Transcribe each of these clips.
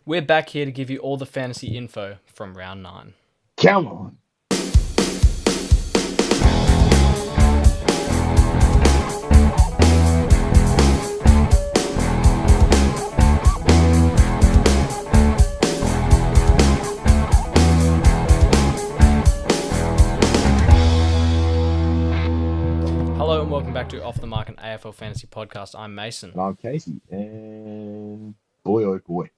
We're back here to give you all the fantasy info from round 9. Come on. Hello and welcome back to Off the Mark, an AFL Fantasy Podcast. I'm Mason. And I'm Casey. And boy, oh boy.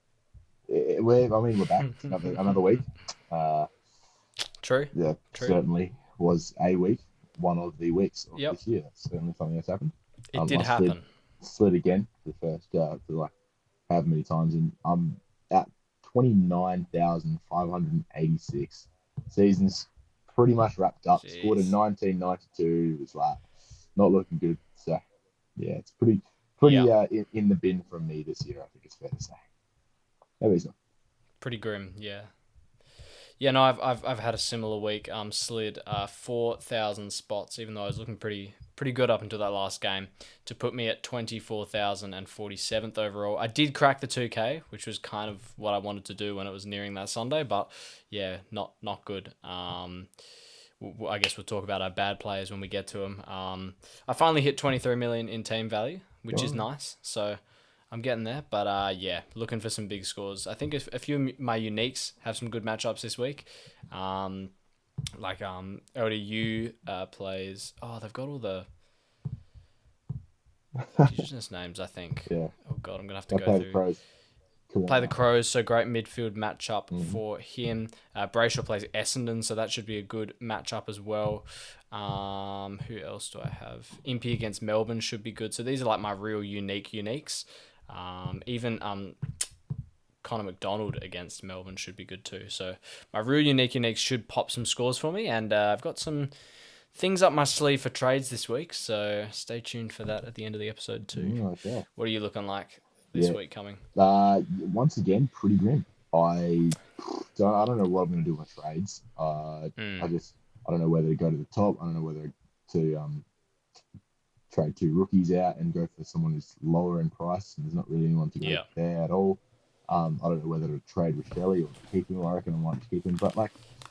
We're back. It's another week. True. Yeah, True. certainly was a week. One of the weeks of Yep. this year. Certainly something that's happened. It did happen. Slid again for the first, for like however many times. And I'm at 29,586. Season's pretty much wrapped up. Jeez. Scored in 1992. It was like not looking good. So, yeah, it's pretty in the bin from me this year, I think it's fair to say. Maybe it's not. Pretty grim, yeah. Yeah, no, I've had a similar week. Slid 4,000 spots, even though I was looking pretty good up until that last game, to put me at 24,047th overall. I did crack the 2K, which was kind of what I wanted to do when it was nearing that Sunday, but yeah, not good. I guess we'll talk about our bad players when we get to them. I finally hit 23 million in team value, which is nice. So I'm getting there, but yeah, looking for some big scores. I think a few of my uniques have some good matchups this week. LDU plays. Oh, they've got all the indigenous names, I think. Yeah. Oh god, I'm gonna have to go through. Play the Crows, so great midfield matchup for him. Brayshaw plays Essendon, so that should be a good matchup as well. Who else do I have? Impey against Melbourne should be good. So these are like my real uniques. Even Connor McDonald against Melbourne should be good too. So my real uniques should pop some scores for me, and I've got some things up my sleeve for trades this week. So stay tuned for that at the end of the episode too. Okay. What are you looking like this week coming? Once again, pretty grim. I don't know what I'm going to do with my trades. I don't know whether to go to the top. I don't know whether to trade 2 rookies out and go for someone who's lower in price, and there's not really anyone to go there at all. I don't know whether to trade with Shelley or keep him. I reckon I might keep him, but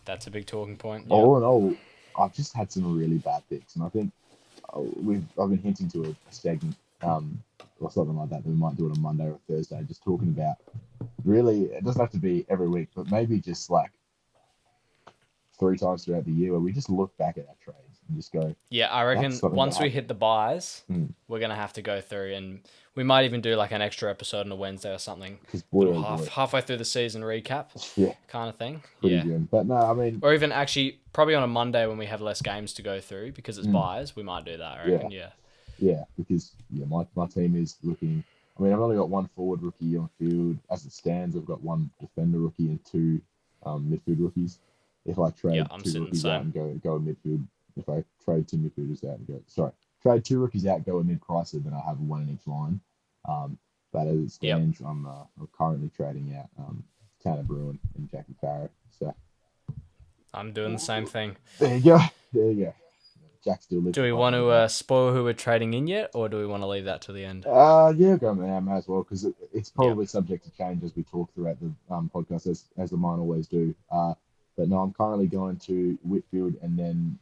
that's a big talking point. All in all, I've just had some really bad picks, and I think I've been hinting to a segment or something like that we might do it on Monday or Thursday, just talking about really, it doesn't have to be every week, but maybe just like 3 times throughout the year where we just look back at our trades and just go. Yeah, I reckon once we hit the buys, we're going to have to go through, and we might even do like an extra episode on a Wednesday or something. Halfway through the season recap kind of thing. Pretty good. But no, I mean... Or even actually probably on a Monday when we have less games to go through because it's buys, we might do that, I reckon, Yeah, because my team is looking... I mean, I've only got 1 forward rookie on field. As it stands, I've got 1 defender rookie and 2 midfield rookies. If I trade 2 rookies out and go in midfield, if I trade 2 midfielders out and trade 2 rookies out, go a mid-pricer, then I have 1 in each line. But as it stands, I'm currently trading out Tanner Bruin and Jackie Farrow. So I'm doing the same thing. There you go. Jack still lives. Do we want to spoil who we're trading in yet, or do we want to leave that to the end? Yeah, go now, may as well, because it's probably subject to change as we talk throughout the podcast, as the mine always do. But no, I'm currently going to Whitfield and then,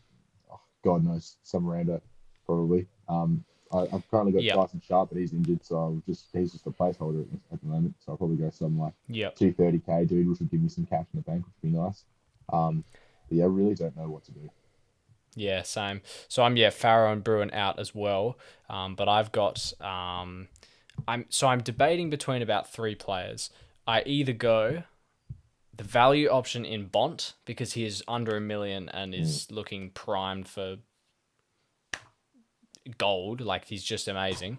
God knows, some rounder, probably. I've currently got Dyson Sharp, but he's injured, so he's just a placeholder at the moment. So I'll probably go some like 230k dude, which would give me some cash in the bank, which would be nice. But yeah, I really don't know what to do. Yeah, same. So I'm Farrow and Bruin out as well. But I've got I'm debating between about 3 players. I either go the value option in Bont because he is under $1 million and is looking primed for gold. Like, he's just amazing.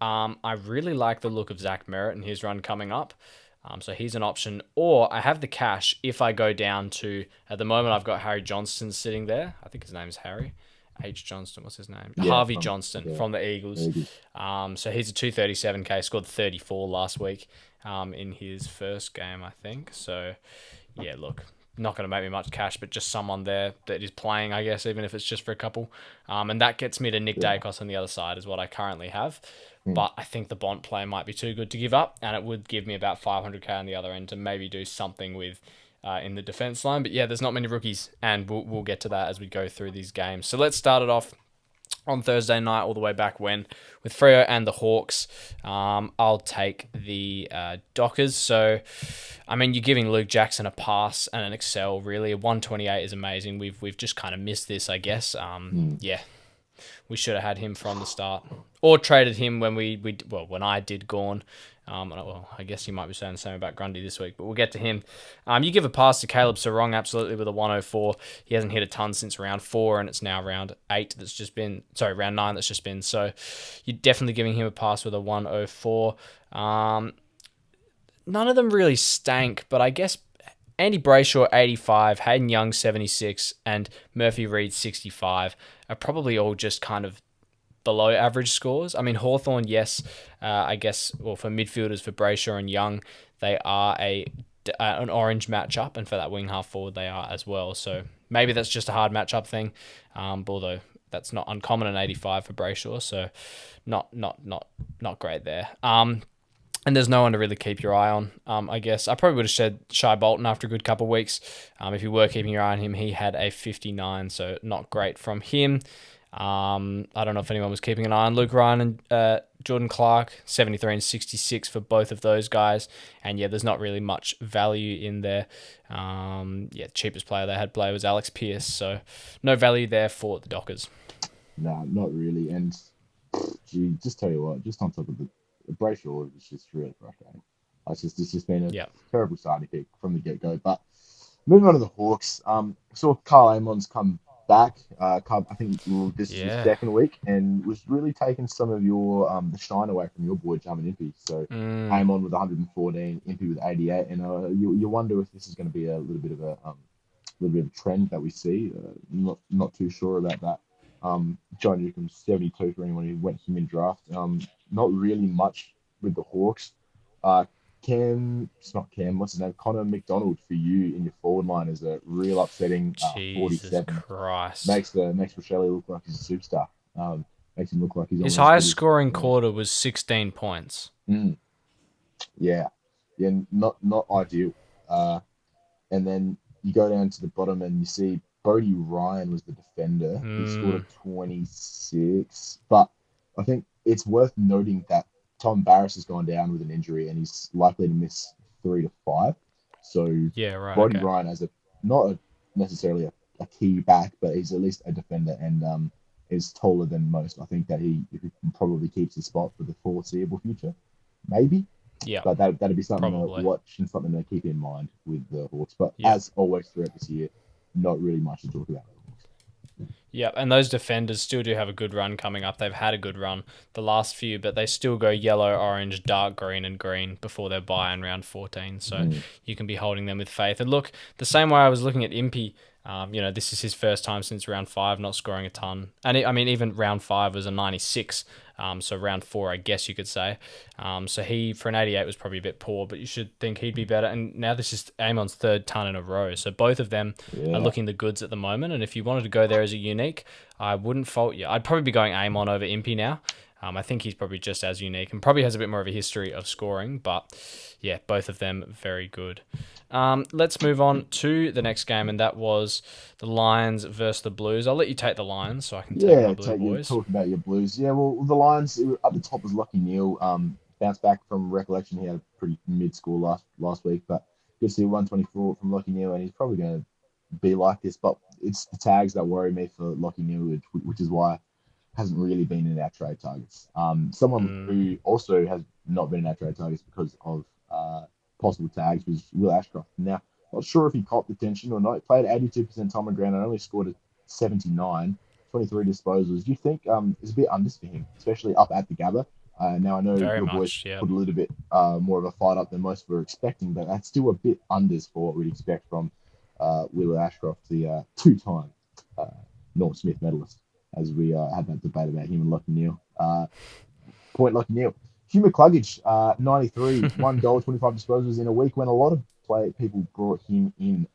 I really like the look of Zach Merritt and his run coming up. So he's an option. Or I have the cash if I go down to, at the moment I've got Harry Johnston sitting there. I think his name is Harry. H. Johnston, what's his name? Harvey Johnston from the Eagles. So he's a 237k, scored 34 last week in his first game, I think. So, yeah, look, not going to make me much cash, but just someone there that is playing, I guess, even if it's just for a couple. And that gets me to Nick Yeah. Dacos on the other side, is what I currently have. Mm. But I think the Bont play might be too good to give up, and it would give me about 500k on the other end to maybe do something with in the defense line. But yeah, there's not many rookies, and we'll get to that as we go through these games. So let's start it off on Thursday night, all the way back when, with Freo and the Hawks. I'll take the Dockers. So, I mean, you're giving Luke Jackson a pass and an excel, really. A 128 is amazing. We've just kind of missed this, I guess. Mm. Yeah, we should have had him from the start, or traded him when when I did Gorn. Well, I guess you might be saying the same about Grundy this week, but we'll get to him. You give a pass to Caleb Sarong, absolutely, with a 104. He hasn't hit a ton since round 4, and it's now round 8 that's just been, round 9 that's just been. So you're definitely giving him a pass with a 104. None of them really stank, but I guess Andy Brayshaw 85, Hayden Young 76, and Murphy Reed 65 are probably all just kind of below average scores. I mean, Hawthorn, yes, I guess, well, for midfielders, for Brayshaw and Young, they are an orange matchup, and for that wing half forward, they are as well. So maybe that's just a hard matchup thing, although that's not uncommon, an 85 for Brayshaw, so not great there. And there's no one to really keep your eye on, I guess. I probably would have said Shai Bolton after a good couple of weeks. If you were keeping your eye on him, he had a 59, so not great from him. I don't know if anyone was keeping an eye on Luke Ryan and Jordan Clark, 73 and 66 for both of those guys. And yeah, there's not really much value in there. Cheapest player they had play was Alex Pearce, so no value there for the Dockers. No, not really. And gee, just tell you what, just on top of the Brayshaw was just really frustrating. It's just been a terrible starting pick from the get go. But moving on to the Hawks, saw Carl Amon's come back. I think this is his second week, and was really taking some of your the shine away from your boy Jamin Impey. So Amon with 114, Impey with 88, and you wonder if this is going to be a little bit of a trend that we see. Not too sure about that. John Newcomb's 72 for anyone who went him in draft. Not really much with the Hawks. It's not Cam, what's his name? Connor McDonald for you in your forward line is a real upsetting 47. Christ. Makes Rochelle look like he's a superstar. Makes him look like he's his highest scoring quarter was 16 points. Yeah, not ideal. And then you go down to the bottom and you see Bodie Ryan was the defender. He scored a 26. But I think it's worth noting that Tom Barras has gone down with an injury and he's likely to miss 3 to 5. So Bodie Ryan as not necessarily a key back, but he's at least a defender and is taller than most. I think that he probably keeps his spot for the foreseeable future. Maybe. Yeah, but that'd be something to watch and something to keep in mind with the Hawks. But as always throughout this year, not really much to talk about. Yeah, and those defenders still do have a good run coming up. They've had a good run the last few, but they still go yellow, orange, dark green, and green before their bye in round 14. So you can be holding them with faith. And look, the same way I was looking at Impey, this is his first time since round 5 not scoring a ton. And even round 5 was a 96. So round 4, I guess you could say. So he, for an 88, was probably a bit poor, but you should think he'd be better. And now this is Amon's third ton in a row. So both of them are looking the goods at the moment. And if you wanted to go there as a unique, I wouldn't fault you. I'd probably be going Amon over Impey now. I think he's probably just as unique and probably has a bit more of a history of scoring. But yeah, both of them very good. Let's move on to the next game, and that was the Lions versus the Blues. I'll let you take the Lions so I can take my Blue boys. Talk about your Blues. Yeah, well, the Lions, at the top was Lockie Neal. Bounced back from recollection. He had a pretty mid score last week, but good to see 124 from Lockie Neal, and he's probably going to be like this. But it's the tags that worry me for Lockie Neal, which is why hasn't really been in our trade targets. Someone who also has not been in our trade targets because of possible tags was Will Ashcroft. Now, not sure if he copped attention or not. He played 82% time on ground and only scored a 79, 23 disposals. Do you think it's a bit unders for him, especially up at the Gabba? Now, I know your boys put a little bit more of a fight up than most were expecting, but that's still a bit unders for what we'd expect from Will Ashcroft, the two-time Norm Smith medalist, as we had that debate about him and Lockie Neal. Point Lockie Neal. Hugh McCluggage, 93, 1 goal, 25 disposals in a week when a lot of people brought him in.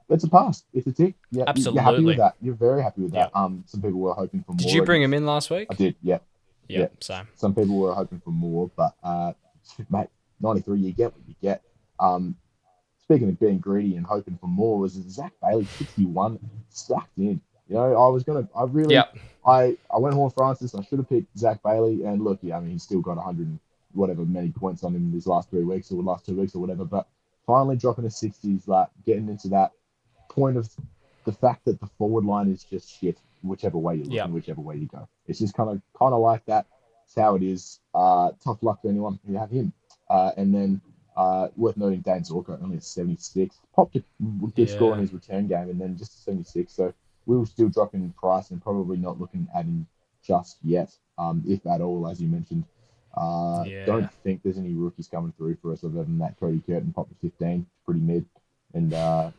it's a pass. It's a tick. Yeah, you're happy with Absolutely. that. You're very happy with that. Yep. Some people were hoping for Did you more bring him against. in last I week? did. Yeah, yeah. Yep. Same. Some people were hoping for more, but mate, 93. You get what you get. Um, Speaking of being greedy and hoping for more, was Zach Bailey 61 stacked in. I really, Yep. I went Horn Francis. I should have picked Zach Bailey, and look, yeah, I mean, he's still got 100 and whatever many points on him in these last 3 weeks or last 2 weeks or whatever. But finally dropping to 60s, like getting into that point of the fact that the forward line is just shit, whichever way you look and Yep. whichever way you go. It's just kind of like that. It's how it is. Tough luck to anyone who have him. And then worth noting, Dan Zorko only a 76. Popped a good score in Yeah. his return game, and then just a 76. So we will still drop in price and probably not looking at him just yet, if at all, as you mentioned. Yeah. Don't think there's any rookies coming through for us other than that Cody Curtin popped to 15, pretty mid, and yeah,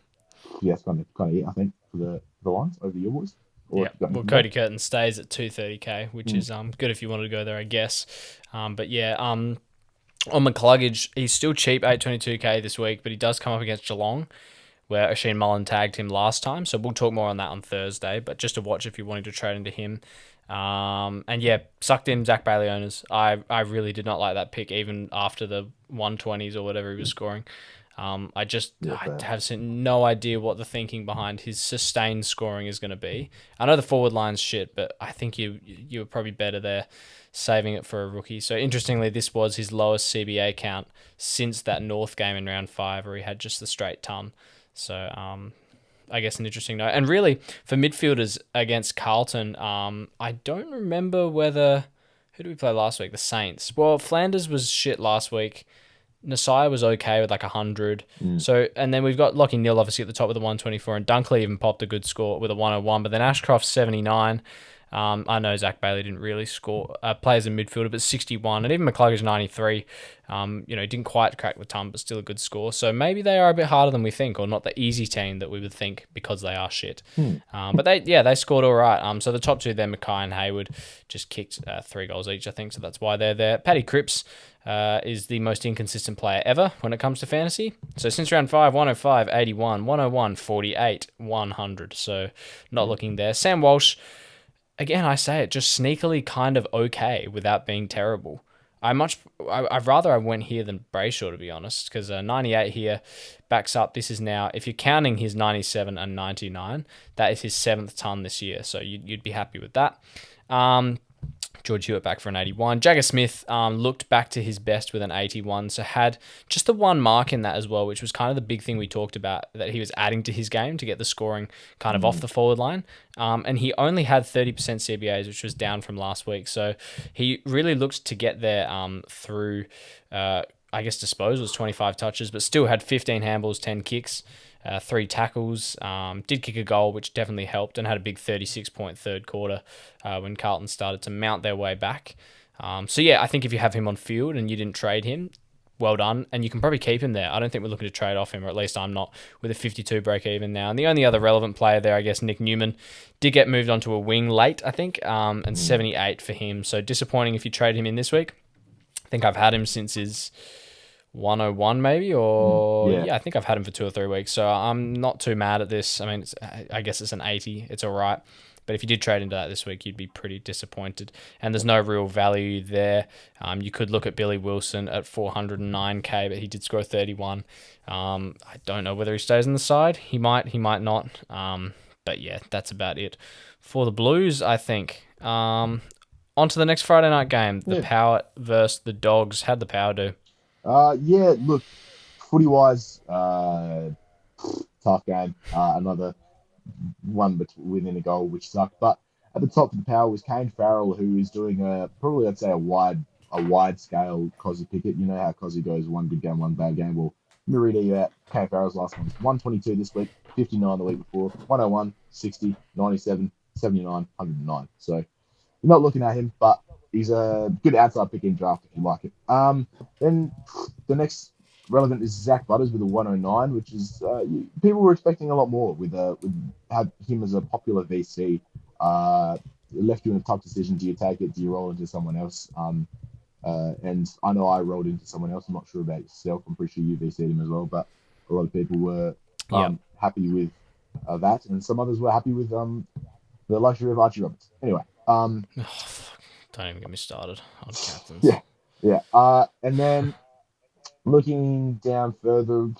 that's kind of it, I think, for the lines over your boys. Or Yeah, if you got well, anything more. Cody Curtin stays at 230k, which Mm, is good if you wanted to go there, I guess. But yeah, on McCluggage, he's still cheap, 822k this week, but he does come up against Geelong, where Oisin Mullen tagged him last time. So we'll talk more on that on Thursday. But just to watch if you're wanting to trade into him. And yeah, sucked in Zach Bailey owners. I really did not like that pick, even after the 120s or whatever he was scoring. yeah, I fair. have no idea what the thinking behind his sustained scoring is going to be. I know the forward line's shit, but I think you were probably better there saving it for a rookie. So interestingly, this was his lowest CBA count since that North game in round 5 where he had just the straight ton. So I guess an interesting note. And really, for midfielders against Carlton, I don't remember whether who did we play last week? The Saints. Well, Flanders was shit last week. Nasai was okay with like 100. Mm, So, and then we've got Lockie Neal obviously at the top with a 124, and Dunkley even popped a good score with a 101. But then Ashcroft 79. I know Zach Bailey didn't really score, play as a midfielder, but 61, and even McCluggage 93. Didn't quite crack the ton, but still a good score. So maybe they are a bit harder than we think, or not the easy team that we would think because they are shit. mm, But they scored all right. So the top two there, Mackay and Hayward, just kicked 3 goals each, I think. So that's why they're there. Paddy Cripps is the most inconsistent player ever when it comes to fantasy. So since round 5, 105, 81, 101, 48, 100. So not yeah, looking there. Sam Walsh, again, I say it, just sneakily kind of okay without being terrible. I'd rather I went here than Brayshaw, to be honest, because 98 here backs up. This is now, if you're counting his 97 and 99, that is his 7th ton this year, so you'd be happy with that. George Hewitt back for an 81. Jagger Smith looked back to his best with an 81, so had just the one mark in that as well, which was kind of the big thing we talked about, that he was adding to his game to get the scoring kind of off mm, the forward line. And he only had 30% CBAs, which was down from last week. So he really looked to get there through, I guess, disposals, 25 touches, but still had 15 handballs, 10 kicks. 3 tackles, did kick a goal, which definitely helped, and had a big 36-point third quarter when Carlton started to mount their way back. So yeah, I think if you have him on field and you didn't trade him, well done, and you can probably keep him there. I don't think we're looking to trade off him, or at least I'm not, with a 52 break even now. And the only other relevant player there, I guess, Nick Newman, did get moved onto a wing late, I think, and mm, 78 for him. So disappointing if you trade him in this week. I think I've had him since his 101 maybe, or yeah, yeah, I think I've had him for 2 or 3 weeks, so I'm not too mad at this. I mean, I guess it's an 80, it's all right, but if you did trade into that this week, you'd be pretty disappointed, and there's no real value there. You could look at Billy Wilson at 409k, but he did score 31. I don't know whether he stays on the side. He might not. But yeah, that's about it for the Blues, I think. On to the next Friday night game, the yeah. Power versus the Dogs. How'd the Power do? Yeah. Look, footy wise, tough game. Another one within a goal, which sucked. But at the top of the power was Kane Farrell, who is doing probably I'd say a wide scale Cozzy Pickett. You know how Cozzy goes one good game, one bad game. Well, let me read you out Kane Farrell's last ones: 122 this week, 59 the week before, 101, 60, 97, 79, 109. So you're not looking at him, but he's a good outside pick in draft if you like it. Then the next relevant is Zach Butters with a 109, which is people were expecting a lot more with have him as a popular VC. It left you in a tough decision. Do you take it? Do you roll into someone else? And I know I rolled into someone else. I'm not sure about yourself. I'm pretty sure you VC'd him as well, but a lot of people were Yep. happy with that, and some others were happy with the luxury of Archie Roberts. Anyway, Oh, fuck. Don't even get me started on captains. yeah, yeah. And then looking down further,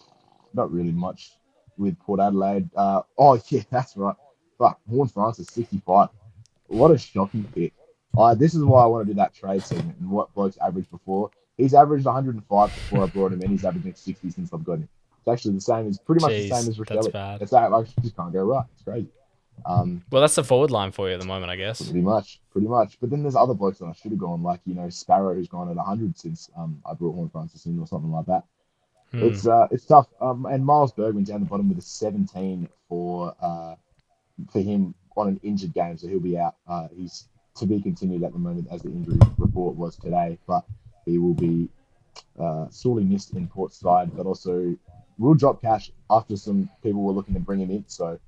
not really much with Port Adelaide. Oh yeah, that's right. Fuck, Horn Francis 65. What a shocking pick. This is why I want to do that trade segment and what blokes averaged before. He's averaged 105 before I brought him in. He's averaging 60 since I've got him. It's actually the same as pretty much the same Jeez, as that's Rochelle. bad. It's that like just can't go right. It's crazy. Well, that's the forward line for you at the moment, I guess. Pretty much, pretty much. But then there's other blokes that I should have gone, like Sparrow, who's gone at 100 since I brought Horn Francis in or something like that. Hmm. It's tough. And Miles Bergman down the bottom with a 17 for him on an injured game, so he'll be out. He's to be continued at the moment, as the injury report was today, but he will be sorely missed in Port's side, but also will drop cash after some people were looking to bring him in. So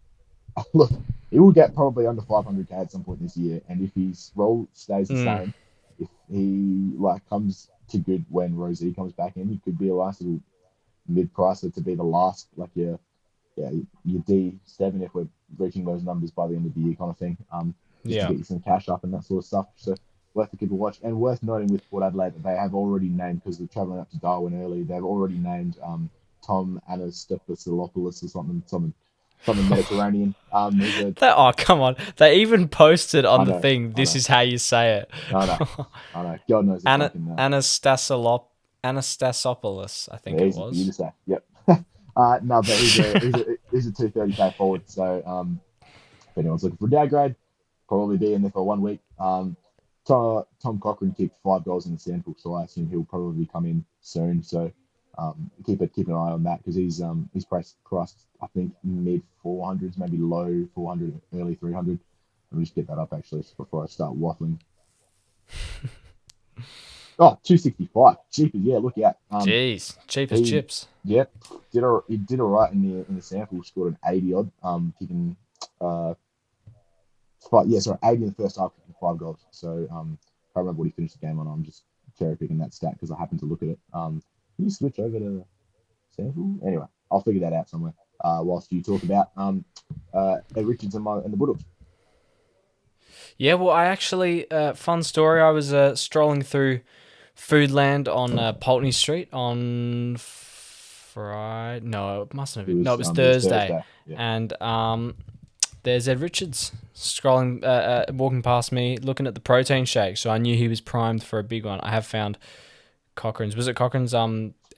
look, he will get probably under 500k at some point this year, and if his role stays the Hmm. same, if he like comes to good when Rosie comes back in, he could be a nice little mid-pricer to be the last, like your D7 if we're reaching those numbers by the end of the year kind of thing. Just to Yeah. get you some cash up and that sort of stuff. So worth to keep a watch. And worth noting with Port Adelaide that they have already named, because they're travelling up to Darwin early, they've already named Tom Anastasiopoulos or something Mediterranean. He's a Oh, come on. They even posted I on the know, thing, I this know, is how you say it. I know, I know. God knows if I Ana- can. Anastasopoulos, Anastasopoulos, I think it Easy for you to was. say. Yep. No, but he's a 230k forward. So if anyone's looking for a downgrade, probably be in there for 1 week. Tom Cochran kicked 5 goals in the sample, so I assume he'll probably come in soon. So keep an eye on that, because he's priced I think mid 400s, maybe low 400, early 300. Let me just get that up actually before I start waffling. Oh, 265, cheap as yeah. Look out. Jeez, cheap as He chips. yeah he did all right in the sample. Scored an 80 odd. Kicking uh sorry, 80 in the first half, kicking 5 goals. So can't remember what he finished the game on. I'm just cherry picking that stat because I happened to look at it. Can you switch over to sample? Anyway, I'll figure that out somewhere. Whilst you talk about Ed Richards and the Bulldogs. Yeah, well, I actually, fun story. I was strolling through Foodland on Pulteney Street on Friday. No, it mustn't have been. No, it was It was Thursday. Thursday. Yeah. And there's Ed Richards scrolling, walking past me, looking at the protein shake. So I knew he was primed for a big one. I have found Cochrane's. Was it Cochrane's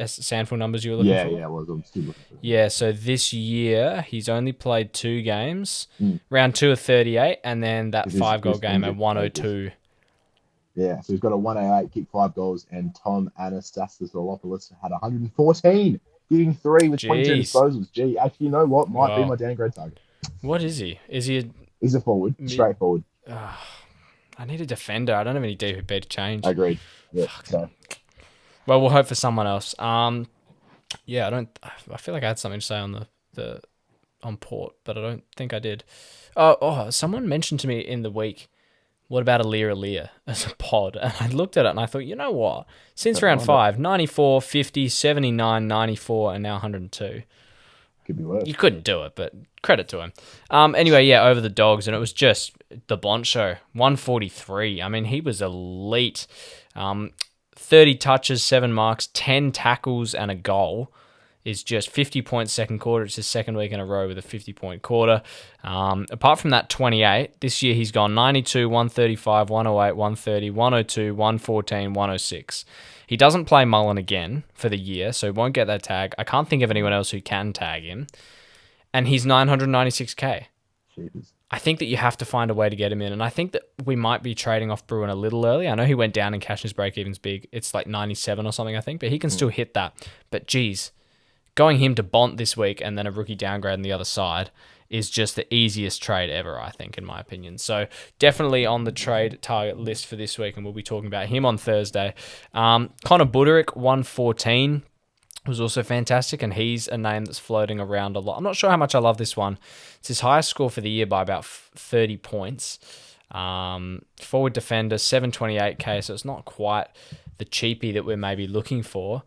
sample numbers you were looking Yeah, for? yeah. Well, I'm still looking for him. Yeah, so this year he's only played 2 games. Mm. Round 2 of 38, and then that Because five goal he's game at injured. Ages. 102. Yeah, so he's got a 188, kicked 5 goals, and Tom Anastasiopoulos had 114, getting 3 with 22 Jeez. disposals. Gee, actually, you know what? Might be Wow. my downgrade target. What is he? Is he a He's a forward, mid? straight forward. I need a defender. I don't have any DVP to change. Agreed. Yeah, so Well, we'll hope for someone else. Yeah, I don't. I feel like I had something to say on the on Port, but I don't think I did. Someone mentioned to me in the week, what about Lear as a pod? And I looked at it and I thought, you know what? Since don't round mind it. 5, 94, 50, 79, 94, and now 102. Could be worse. You couldn't do it, but credit to him. Anyway, yeah, over the Dogs, and it was just the Bont show. 143. I mean, he was elite. 30 touches, 7 marks, 10 tackles, and a goal. Is just 50 points second quarter. It's his second week in a row with a 50-point quarter. Apart from that 28, this year he's gone 92, 135, 108, 130, 102, 114, 106. He doesn't play Mullen again for the year, so he won't get that tag. I can't think of anyone else who can tag him. And he's 996k. Cheapers. I think that you have to find a way to get him in, and I think that we might be trading off Bruin a little early. I know he went down in cash his break-even's big. It's like 97 or something, I think, but he can still hit that. But geez, going him to Bont this week and then a rookie downgrade on the other side is just the easiest trade ever, I think, in my opinion. So definitely on the trade target list for this week, and we'll be talking about him on Thursday. Connor Buderick, 114, was also fantastic, and he's a name that's floating around a lot. I'm not sure how much I love this one. It's his highest score for the year by about 30 points. Forward defender, 728k, so it's not quite the cheapie that we're maybe looking for.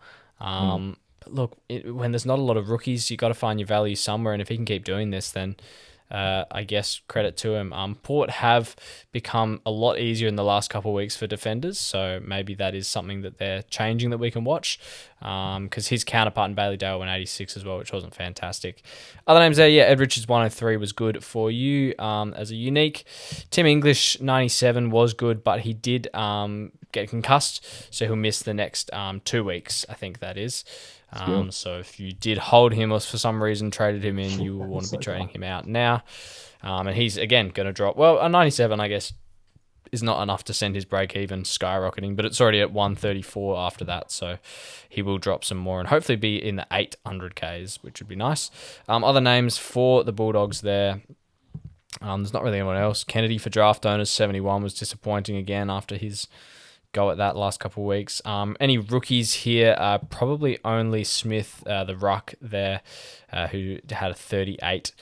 look, when there's not a lot of rookies, you got to find your value somewhere. And if he can keep doing this, then I guess credit to him. Port have become a lot easier in the last couple of weeks for defenders, so maybe that is something that they're changing that we can watch. Because his counterpart in Bailey Dale went 86 as well, which wasn't fantastic. Other names there, yeah, Ed Richards 103 was good for you as a unique. Tim English 97 was good, but he did get concussed, so he'll miss the next 2 weeks, I think that is. So if you did hold him or for some reason traded him in, you will want to be trading him out now. And he's, again, going to drop. Well, a 97, I guess, is not enough to send his break even skyrocketing, but it's already at 134 after that. So he will drop some more and hopefully be in the 800Ks, which would be nice. Other names for the Bulldogs there. There's not really anyone else. Kennedy for draft owners, 71 was disappointing again after his go at that last couple of weeks. Any rookies here? Probably only Smith, the ruck there, who had a 38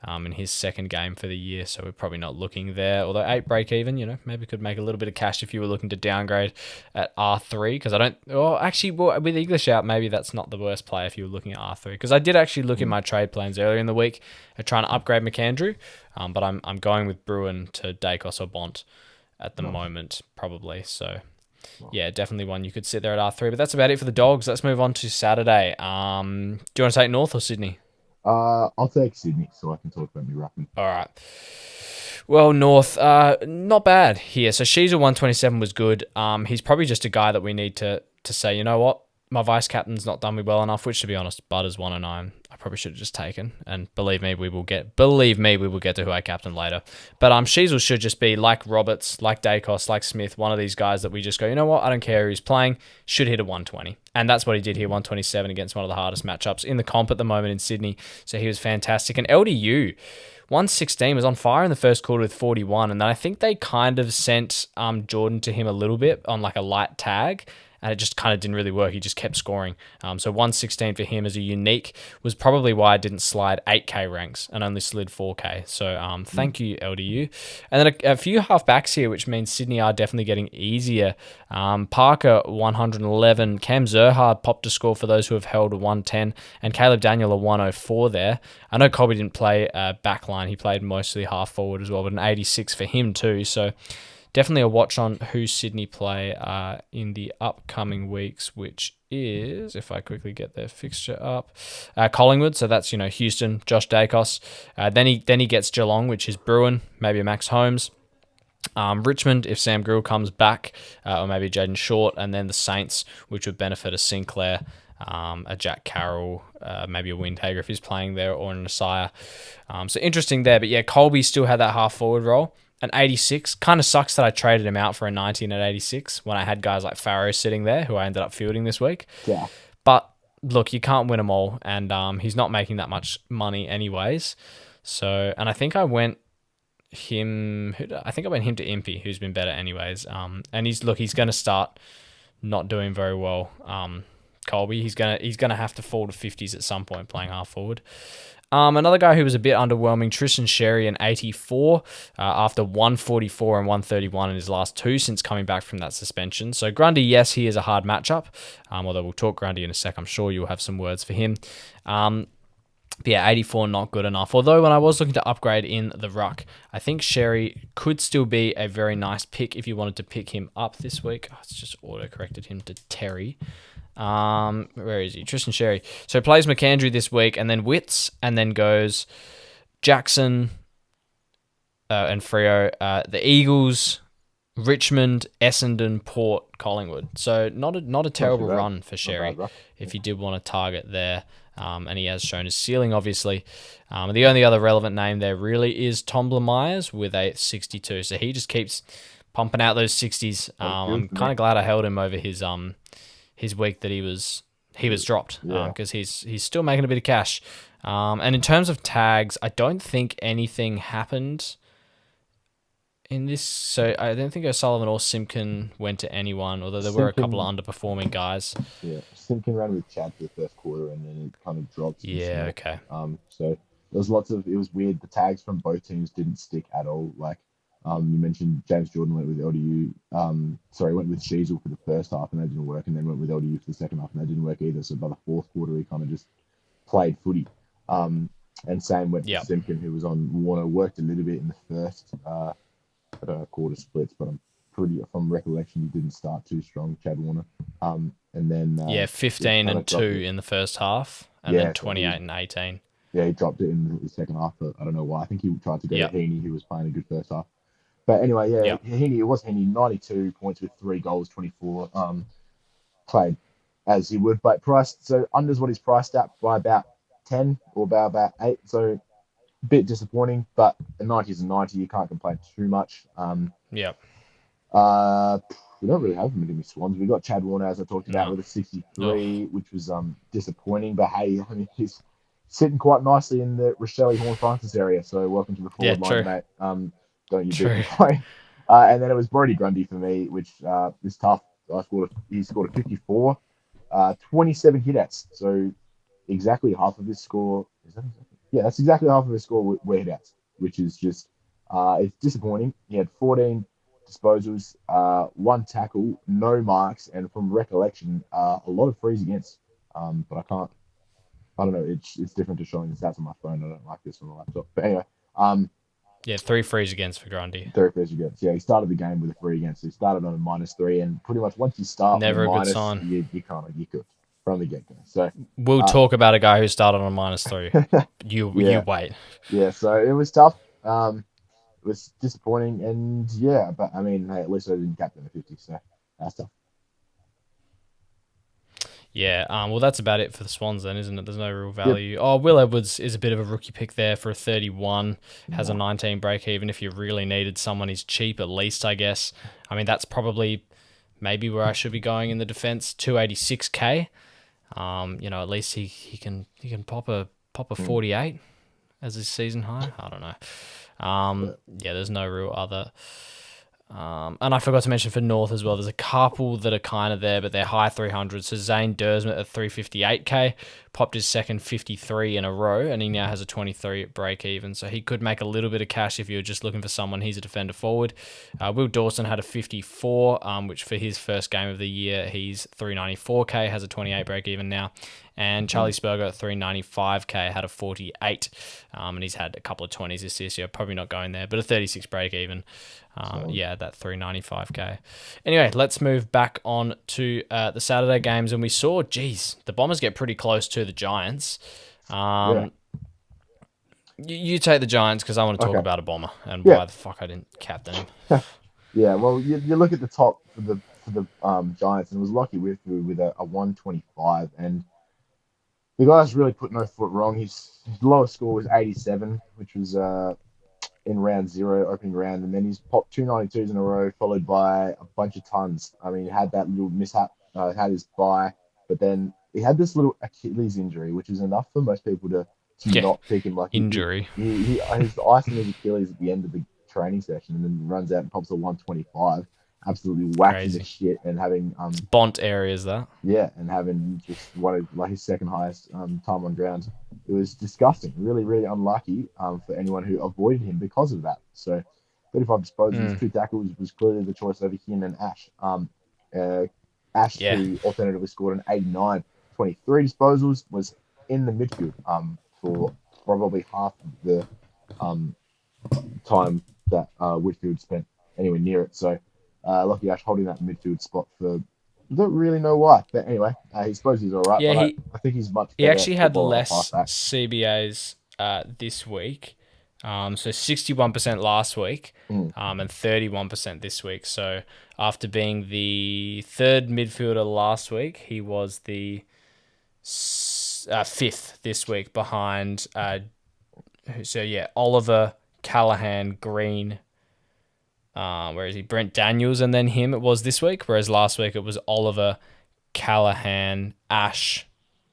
in his second game for the year. So we're probably not looking there. Although 8 break even, maybe could make a little bit of cash if you were looking to downgrade at R3. Because I don't. Oh, actually, with English out, maybe that's not the worst play if you were looking at R3. Because I did actually look in my trade plans earlier in the week at trying to upgrade McAndrew. But I'm going with Bruin to Dacos or Bont at the moment, probably. So yeah, definitely one you could sit there at R3. But that's about it for the Dogs. Let's move on to Saturday. Do you want to take North or Sydney? I'll take Sydney so I can talk about me rucking. All right. Well, North, not bad here. So Sheezel 127 was good. He's probably just a guy that we need to say, you know what? My vice captain's not done me well enough, which to be honest, Butters 109. I probably should have just taken. And believe me, we will get to who I captain later. But Sheezel should just be like Roberts, like Dacos, like Smith, one of these guys that we just go, you know what? I don't care who's playing. Should hit a 120. And that's what he did here, 127 against one of the hardest matchups in the comp at the moment in Sydney. So he was fantastic. And LDU, 116 was on fire in the first quarter with 41. And then I think they kind of sent Jordan to him a little bit on like a light tag. And it just kind of didn't really work. He just kept scoring. So 116 for him as a unique was probably why I didn't slide 8K ranks and only slid 4K. So thank you, LDU. And then a few halfbacks here, which means Sydney are definitely getting easier. Parker, 111. Cam Zerhard popped a score for those who have held a 110. And Caleb Daniel, a 104 there. I know Colby didn't play backline. He played mostly half forward as well, but an 86 for him too. So definitely a watch on who Sydney play in the upcoming weeks, which is, if I quickly get their fixture up, Collingwood. So that's, Houston, Josh Dacos. Then he gets Geelong, which is Bruin, maybe a Max Holmes. Richmond, if Sam Grill comes back, or maybe Jaden Short. And then the Saints, which would benefit a Sinclair, a Jack Carroll, maybe a Windhager if he's playing there, or an Asaya. So interesting there. But yeah, Colby still had that half forward role. An 86. Kind of sucks that I traded him out for a 19 at 86 when I had guys like Farrow sitting there who I ended up fielding this week. Yeah. But look, you can't win them all, and he's not making that much money anyways. So, and I think I went him to Impey, who's been better anyways. And he's going to start not doing very well. Colby, he's gonna have to fall to 50s at some point playing half forward. Another guy who was a bit underwhelming, Tristan Sherry, an 84 after 144 and 131 in his last 2 since coming back from that suspension. So Grundy, yes, he is a hard matchup, although we'll talk Grundy in a sec. I'm sure you'll have some words for him. But yeah, 84, not good enough. Although when I was looking to upgrade in the ruck, I think Sherry could still be a very nice pick if you wanted to pick him up this week. Oh, it's just auto-corrected him to Terry. Where is he? Tristan Sherry. So plays McAndrew this week, and then Witts, and then goes Jackson and Freo. The Eagles, Richmond, Essendon, Port, Collingwood. So not a terrible run for Sherry if you did want to target there. And he has shown his ceiling, obviously. The only other relevant name there really is Tombler Myers with a 62. So he just keeps pumping out those 60s. I'm kind of glad I held him over his week that he was dropped, because he's still making a bit of cash. And in terms of tags, I don't think anything happened in this. So I don't think O'Sullivan or Simpkin went to anyone, although there were a couple of underperforming guys. Yeah, Simpkin ran with Chad for the first quarter, and then it kind of dropped. Yeah, okay. So there was it was weird. The tags from both teams didn't stick at all. Like, You mentioned James Jordan went with LDU. Went with Sheasel for the first half and that didn't work, and then went with LDU for the second half and that didn't work either. So by the fourth quarter, he kind of just played footy. And same went for Yep. Simpkin, who was on Warner, worked a little bit in the first, I don't know, quarter splits, but I'm pretty, from recollection, he didn't start too strong, Chad Warner. And then Yeah, it 15 kind and of dropped 2 it. in the first half, and then Yeah, so he 28 and 18. he dropped it in the second half, but I don't know why. I think he tried to go to Yep. Heaney, who was playing a good first half. But anyway, yeah, Yep. Heaney, it was Heaney, 92 points with 3 goals, 24. Played as he would, but priced, so under's what he's priced at by about 10 or about 8. So a bit disappointing, but a 90 is a 90. You can't complain too much. Yep. Uh, we don't really have many swans. We got Chad Warner, as I talked about, No. with a Oh, 63, which was disappointing. But hey, I mean, he's sitting quite nicely in the Rochelle Horn Francis area. So welcome to the yeah, forward line, true. mate. Don't you beat True. me by. And then it was Brody Grundy for me, which is tough. He scored a 54, 27 hit outs. So exactly half of his score. Is that exactly? Yeah, that's exactly half of his score were hit outs, which is just it's disappointing. He had 14 disposals, 1 tackle, no marks, and from recollection, a lot of frees against. But I can't. I don't know. It's different to showing the stats on my phone. I don't like this on the laptop. But anyway, Yeah, 3 frees against for Grundy. 30 frees against. Yeah, he started the game with a free against. So he started on a -3, and pretty much once you start on a Never a good minus, sign. you kind of you could from the get go. So We'll uh, talk about a guy who started on -3. You yeah, wait. yeah. So it was tough. It was disappointing, and yeah, but I mean, hey, at least I didn't captain the 50, so that's tough. Yeah, well, that's about it for the Swans then, isn't it? There's no real Yep. value. Oh, Will Edwards is a bit of a rookie pick there for a 31. Has a No. 19 break even. If you really needed someone, he's cheap at least, I guess. I mean, that's probably maybe where I should be going in the defense. 286k. At least he can pop a Mm. 48 as his season high. I don't know. But, Yeah, there's no real other. And I forgot to mention for North as well, there's a couple that are kind of there, but they're high 300s. So Zane Dersmit at 358k popped his second 53 in a row, and he now has a 23 at break even. So he could make a little bit of cash if you're just looking for someone. He's a defender forward. Will Dawson had a 54, which for his first game of the year, he's 394k, has a 28 break even now. And Charlie mm, Spurger at 395k had a 48, and he's had a couple of 20s this year, so probably not going there, but a 36 break even. so, That 395k. Anyway, let's move back on to the Saturday games, and we saw, geez, the Bombers get pretty close to the Giants. yeah. You take the Giants because I want to talk Okay. about a Bomber and Yeah. why the fuck I didn't captain him. Yeah. Well, you look at the top for the Giants, and it was Lucky with a 125, and the guy's really put no foot wrong. His lowest score was 87, which was in round 0, opening round, and then he's popped 292s in a row, followed by a bunch of tons. I mean, he had that little mishap, had his bye, but then he had this little Achilles injury, which is enough for most people to Yeah, not pick him. Like injury. he his icing his Achilles at the end of the training session, and then runs out and pops a 125, absolutely whacking the Crazy. shit, and having It's Bont areas, that. yeah, and having just one of like his second highest time on ground. It was disgusting, really, really unlucky for anyone who avoided him because of that. So, 35 disposals, Mm, 2 tackles was clearly the choice over him and Ash. Uh, Ash, yeah. who alternatively scored an 89, 23 disposals, was in the midfield for probably half of the um, time that Whitfield spent anywhere near it. So Lucky Ash holding that midfield spot for I don't really know why, but anyway, he suppose he's all right. Yeah, But he, I think he's much he better actually had footballer off less halfback. CBAs this week. So 61% last week, Mm, and 31% this week. So after being the third midfielder last week, he was the fifth this week behind. So yeah, Oliver, Callahan, Green. Where is he? Brent Daniels, and then him. It was this week, whereas last week it was Oliver, Callahan, Ash,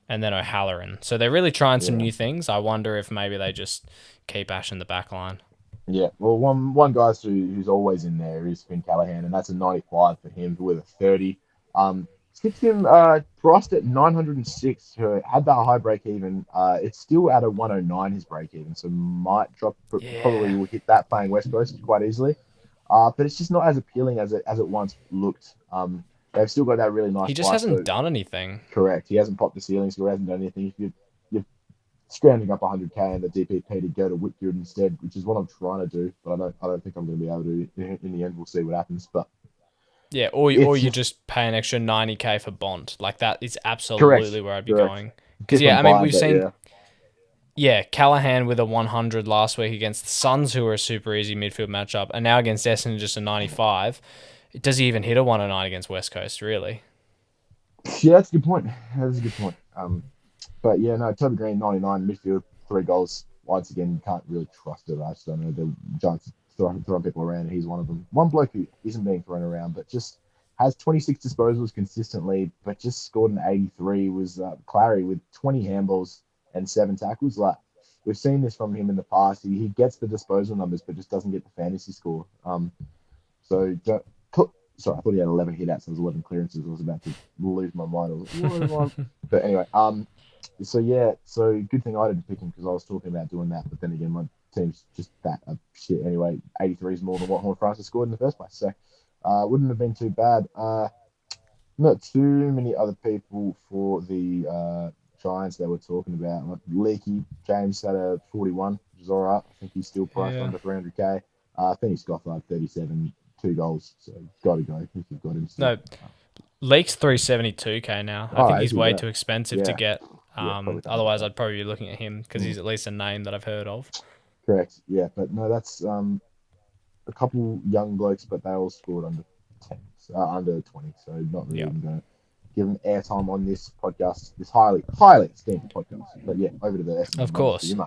and then O'Halloran. So they're really trying some yeah, new things. I wonder if maybe they just keep Ash in the back line. yeah. Well, one guy who's always in there is Finn Callahan, and that's a 95 for him with a 30. Sticks him priced at 906. Who had that high break even. It's still at a 109 his break even, so might drop. Probably Yeah. will hit that playing West Coast quite easily. But it's just not as appealing as it once looked. They've still got that really nice He just buy hasn't scope. done anything. Correct. He hasn't popped the ceiling, so he hasn't done anything. If you're scrounging up 100k in the DPP to go to Whitfield instead, which is what I'm trying to do, but I don't think I'm going to be able to. In the end, we'll see what happens. But Yeah, or it's you just just pay an extra 90k for Bond. Like that is correct, absolutely where I'd be correct. going. Because yeah, Different I mean buy, we've but seen yeah, Callahan with a 100 last week against the Suns, who were a super easy midfield matchup, and now against Essendon just a 95. Does he even hit a 109 against West Coast? Really? yeah, that's a good point. That's a good point. But yeah, no, Toby Green, 99 midfield, 3 goals. Once again, you can't really trust it. I just don't know. The Giants throwing people around, and he's one of them. One bloke who isn't being thrown around, but just has 26 disposals consistently, but just scored an 83 was Clary with 20 handballs and 7 tackles. Like, we've seen this from him in the past. He gets the disposal numbers, but just doesn't get the fantasy score. So sorry, I thought he had 11 hit outs. So it was 11 clearances. I was about to lose my mind. I was like, what am I? But anyway, so yeah, so good thing I didn't pick him because I was talking about doing that. But then again, my team's just that shit anyway. 83 is more than what Horn Francis scored in the first place, so wouldn't have been too bad. Not too many other people for the Giants that we're talking about. Like Leaky James had a 41, which is all right. I think he's still priced Yeah. under 300k. Finney Scoffard 37, 2 goals. So got to go if you've got him still. No, Leak's 372k now. I All think right, he's is way that? too expensive to Yeah, get. yeah, probably can't get Otherwise, that. I'd probably be looking at him because Mm, he's at least a name that I've heard of. correct. Yeah, but no, that's a couple young blokes, but they all scored under 10, under 20. So not really Yeah, even going to give them airtime on this podcast, this highly esteemed podcast. But yeah, over to the of Essendon Brothers for you, course. mate.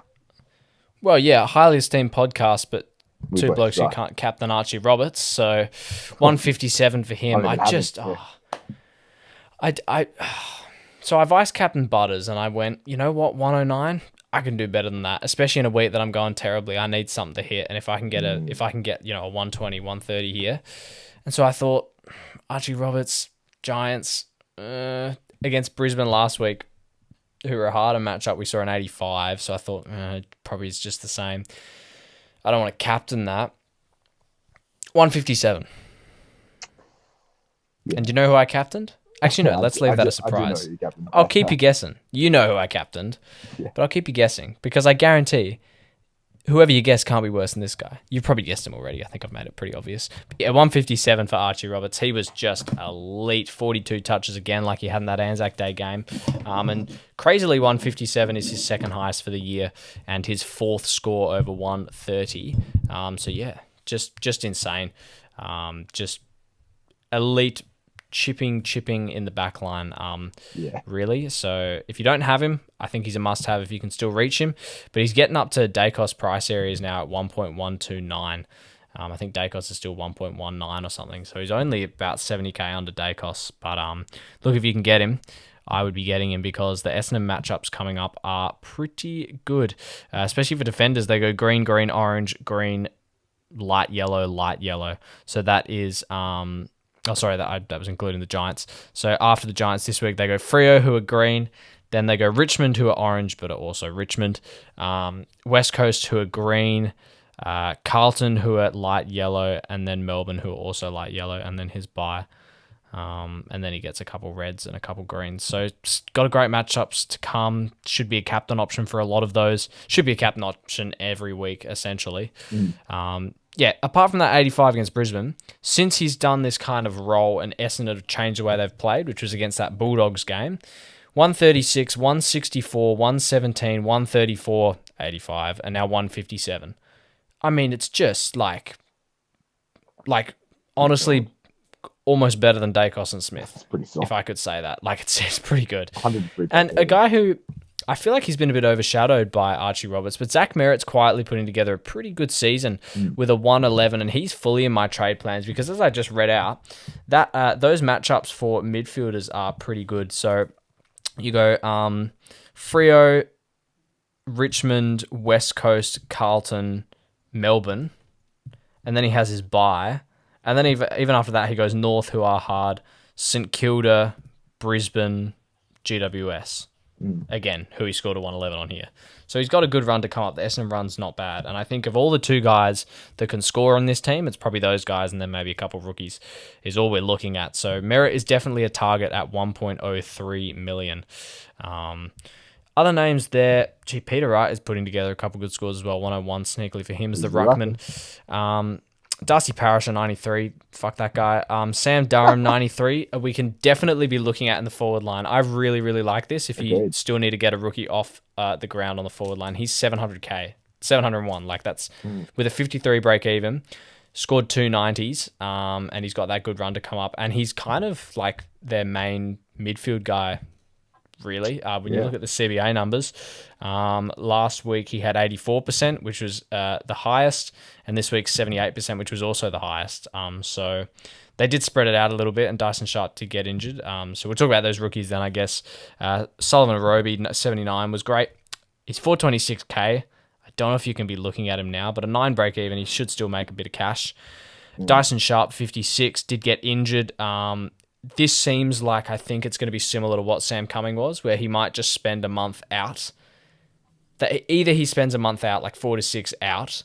Well, yeah, highly esteemed podcast, but We two both blokes who suck. can't captain Archie Roberts. So 157 for I don't him. even have him. Yeah. I so I vice captain Butters and I went, you know what, 109? I can do better than that, especially in a week that I'm going terribly. I need something to hit, and if I can get a 120, 130 here. And so I thought Archie Roberts, Giants, against Brisbane last week, who were a harder matchup, we saw an 85, so I thought probably it's just the same. I don't want to captain that. 157. Yeah. And do you know who I captained? Actually, no, let's leave that a I do know surprise. you, Captain. I'll keep you guessing. You know who I captained, Yeah. but I'll keep you guessing because I guarantee whoever you guess can't be worse than this guy. You've probably guessed him already. I think I've made it pretty obvious. But yeah, 157 for Archie Roberts. He was just elite. 42 touches again, like he had in that Anzac Day game. And crazily, 157 is his second highest for the year and his fourth score over 130. So yeah, just insane. Just elite chipping in the back line, Yeah. really. So if you don't have him, I think he's a must-have if you can still reach him. But he's getting up to Dacos price areas now at 1.129. I think Dacos is still 1.19 or something. So he's only about 70k under Dacos. But look, if you can get him, I would be getting him because the Essendon matchups coming up are pretty good, especially for defenders. They go green, green, orange, green, light yellow, light yellow. So that is that was including the Giants. So after the Giants this week, they go Freo, who are green. Then they go Richmond, who are orange, but are also Richmond. West Coast, who are green. Carlton, who are light yellow. And then Melbourne, who are also light yellow. And then his bye. And then he gets a couple reds and a couple greens. So got a great matchups to come. Should be a captain option for a lot of those. Should be a captain option every week, essentially. Apart from that 85 against Brisbane, since he's done this kind of role and Essendon have changed the way they've played, which was against that Bulldogs game, 136, 164, 117, 134, 85, and now 157. I mean, it's just like honestly almost better than Dacos and Smith, It's pretty soft. if I could say that. Like, it's pretty good. 103. And a guy who I feel like he's been a bit overshadowed by Archie Roberts, but Zach Merritt's quietly putting together a pretty good season with a 111, and he's fully in my trade plans because, as I just read out, that those matchups for midfielders are pretty good. So you go Freo, Richmond, West Coast, Carlton, Melbourne, and then he has his bye. And then even after that, he goes North, who are hard, St Kilda, Brisbane, GWS. Again, who he scored a 111 on here. So he's got a good run to come up. The Essendon run's not bad. And I think of all the two guys that can score on this team, it's probably those guys and then maybe a couple of rookies is all we're looking at. So Merritt is definitely a target at 1.03 million. Other names there, Peter Wright is putting together a couple good scores as well. 101 sneakily for him as the ruckman. Darcy Parish, 93. Fuck that guy. Sam Durham, 93. We can definitely be looking at in the forward line. I really, really like this. If you still need to get a rookie off the ground on the forward line, he's 700k, 701. Like that's with a 53 break even. Scored 290s, and he's got that good run to come up. And he's kind of like their main midfield guy, really. When you look at the CBA numbers, last week he had 84%, which was the highest, and this week 78%, which was also the highest. So they did spread it out a little bit, and Dyson Sharp did get injured. So we'll talk about those rookies then, I guess. Sullivan Arobi, 79, was great. He's 426k. I don't know if you can be looking at him now, but a 9 break even, he should still make a bit of cash. Dyson Sharp, 56, did get injured. This seems like I think it's going to be similar to what Sam Cumming was, where he might just spend a month out. Either he spends a month out, like 4 to 6 out,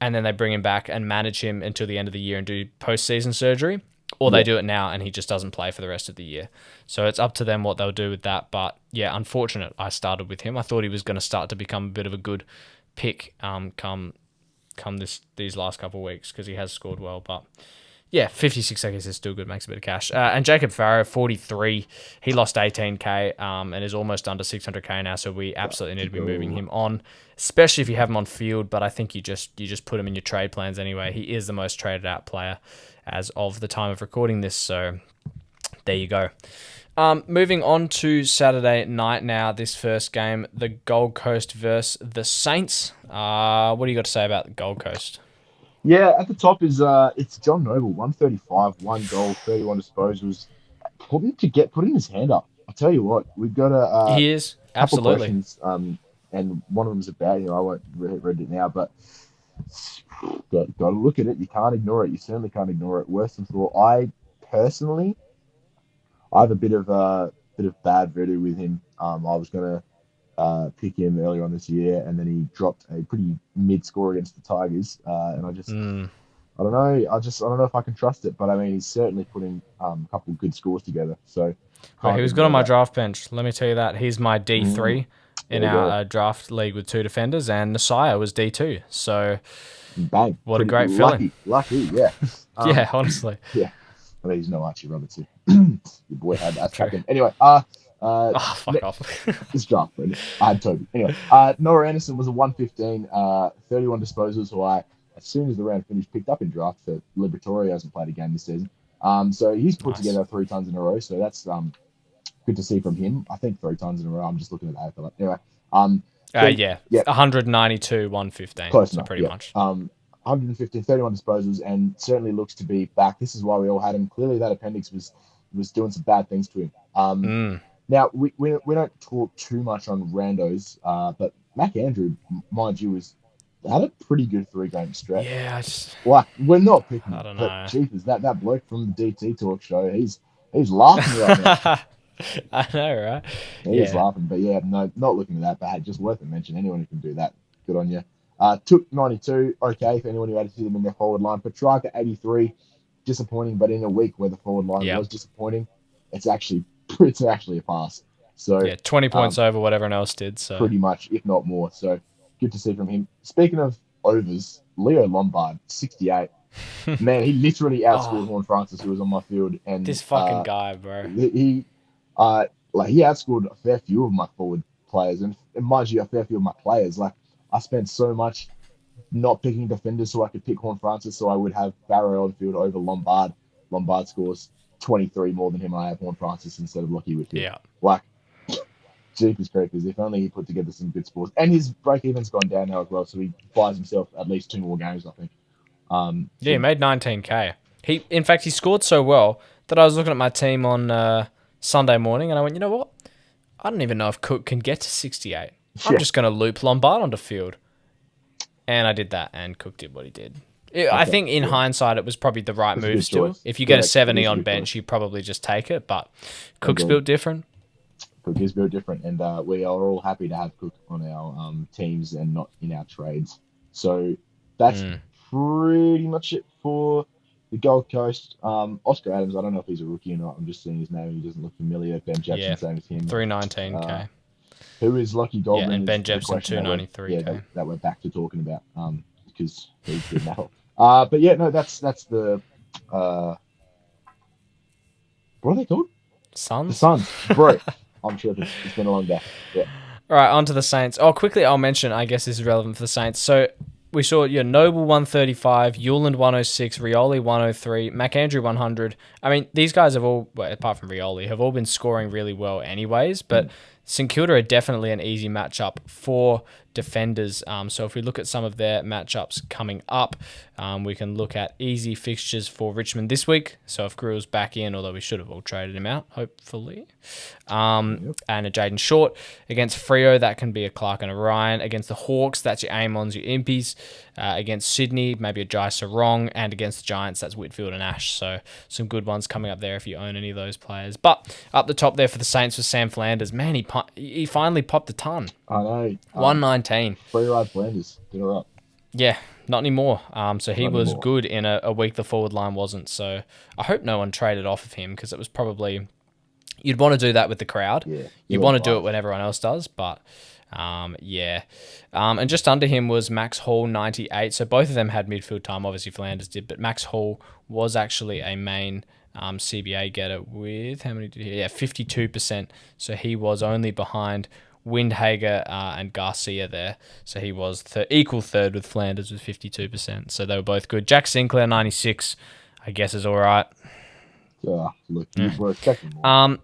and then they bring him back and manage him until the end of the year and do post-season surgery, or they do it now and he just doesn't play for the rest of the year. So it's up to them what they'll do with that. But yeah, unfortunate I started with him. I thought he was going to start to become a bit of a good pick come these last couple of weeks because he has scored well, but... Yeah, 56 seconds is still good, makes a bit of cash. And Jacob Farrow, 43, he lost 18k and is almost under 600k now, so we absolutely need to be moving him on, especially if you have him on field, but I think you just put him in your trade plans anyway. He is the most traded out player as of the time of recording this, so there you go. Moving on to Saturday night now, this first game, the Gold Coast versus the Saints. What do you got to say about the Gold Coast? Yeah, at the top is it's John Noble, 135, 1 goal, 31 disposals. Putting his hand up. I'll tell you what, we've got a he is couple absolutely questions. And one of them is about I won't read it now, but got to look at it. You can't ignore it. You certainly can't ignore it. Worse than thought. I have a bit of bad voodoo with him. I was gonna pick him earlier on this year, and then he dropped a pretty mid score against the Tigers, and I don't know. I don't know if I can trust it, but I mean, he's certainly putting a couple of good scores together. So he was good on my draft bench. Let me tell you that he's my D3 in our draft league with 2 defenders, and Nasiah was D2. So bang! What a great feeling. Lucky, yeah. Yeah, honestly. Yeah. I mean, he's no Archie Robertson. Your boy had that second. Anyway, fuck off. This draft, I had Toby. Anyway, Noah Anderson was a 115, 31 disposals, who I, as soon as the round finished, picked up in draft for Liberatoria. Hasn't played a game this season. So he's put together 3 tons in a row. So that's good to see from him. I think 3 tons in a row. I'm just looking at that. Anyway, 192, 115. Close so enough, pretty much. 115, 31 disposals, and certainly looks to be back. This is why we all had him. Clearly, that appendix was doing some bad things to him. Now, we don't talk too much on randos, but Mac Andrew, mind you, had a pretty good 3-game stretch. Yeah, we're not picking. I don't know. But Jesus, that bloke from the DT talk show, he's laughing right now. I know, right? He's laughing, but yeah, no, not looking at that. But hey, just worth a mention. Anyone who can do that, good on you. Took 92, okay, for anyone who had to see them in their forward line. Petrarca, 83, disappointing, but in a week where the forward line was disappointing, it's actually a pass. So 20 points over what everyone else did. So pretty much, if not more. So good to see from him. Speaking of overs, Leo Lombard, 68. Man, he literally outscored Horn Francis, who was on my field. And this fucking guy, bro. He outscored a fair few of my forward players, and mind you, a fair few of my players. Like, I spent so much not picking defenders so I could pick Horn Francis, so I would have Barrow on field over Lombard. Lombard scores 23 more than him. I have Horn Francis instead of Lockie Whitfield. Yeah. Like, Jeepers Creepers, if only he put together some good scores. And his break-even's gone down now as well, so he buys himself at least 2 more games, I think. He made 19k. In fact, he scored so well that I was looking at my team on Sunday morning, and I went, you know what? I don't even know if Cook can get to 68. I'm just going to loop Lombard onto field. And I did that, and Cook did what he did. I think in hindsight, it was probably the right move still. If you get a 70 on bench, you probably just take it, but Cook's built different. Cook is built different, and we are all happy to have Cook on our teams and not in our trades. So that's Mm, pretty much it for the Gold Coast. Oscar Adams, I don't know if he's a rookie or not. I'm just seeing his name. He doesn't look familiar. Ben yeah, Jepson, same as him. Uh, 319k. who is Lucky Yeah, Goldman and is Ben the Jepson question that 293k. that we're back to talking about because he's good now. But yeah, no, that's the uh, what are they called? The Suns. Suns, bro. I'm sure it's been a long day. Yeah. All right, on to the Saints. Oh, quickly, I'll mention, I guess this is relevant for the Saints. So we saw Noble 135, Euland 106, Rioli 103, McAndrew 100. I mean, these guys have all, well, apart from Rioli, have all been scoring really well anyways, but Mm. St Kilda are definitely an easy matchup for defenders. So if we look at some of their matchups coming up, we can look at easy fixtures for Richmond this week. So if Grill's back in, although we should have all traded him out, hopefully. Yep. And a Jaden Short. Against Freo, that can be a Clark and a Ryan. Against the Hawks, that's your Amons, your Impies. Against Sydney, maybe a Jai Sarong. And against the Giants, that's Whitfield and Ash. So some good ones coming up there if you own any of those players. But up the top there for the Saints was Sam Flanders. Man, he finally popped a ton. I know. 119. Free ride Flanders. Did it right. Yeah, not anymore. So he Not was anymore. good in a week the forward line wasn't. So I hope no one traded off of him because it was probably... You'd want to do that with the crowd. Yeah. You'd want to do it when everyone else does, but yeah. And just under him was Max Hall, 98. So both of them had midfield time. Obviously, Flanders did, but Max Hall was actually a main CBA getter with, how many did he? Yeah, 52%. So he was only behind Windhager and Garcia there. So he was equal third with Flanders with 52%. So they were both good. Jack Sinclair, 96, I guess is all right. Look, you were expecting more.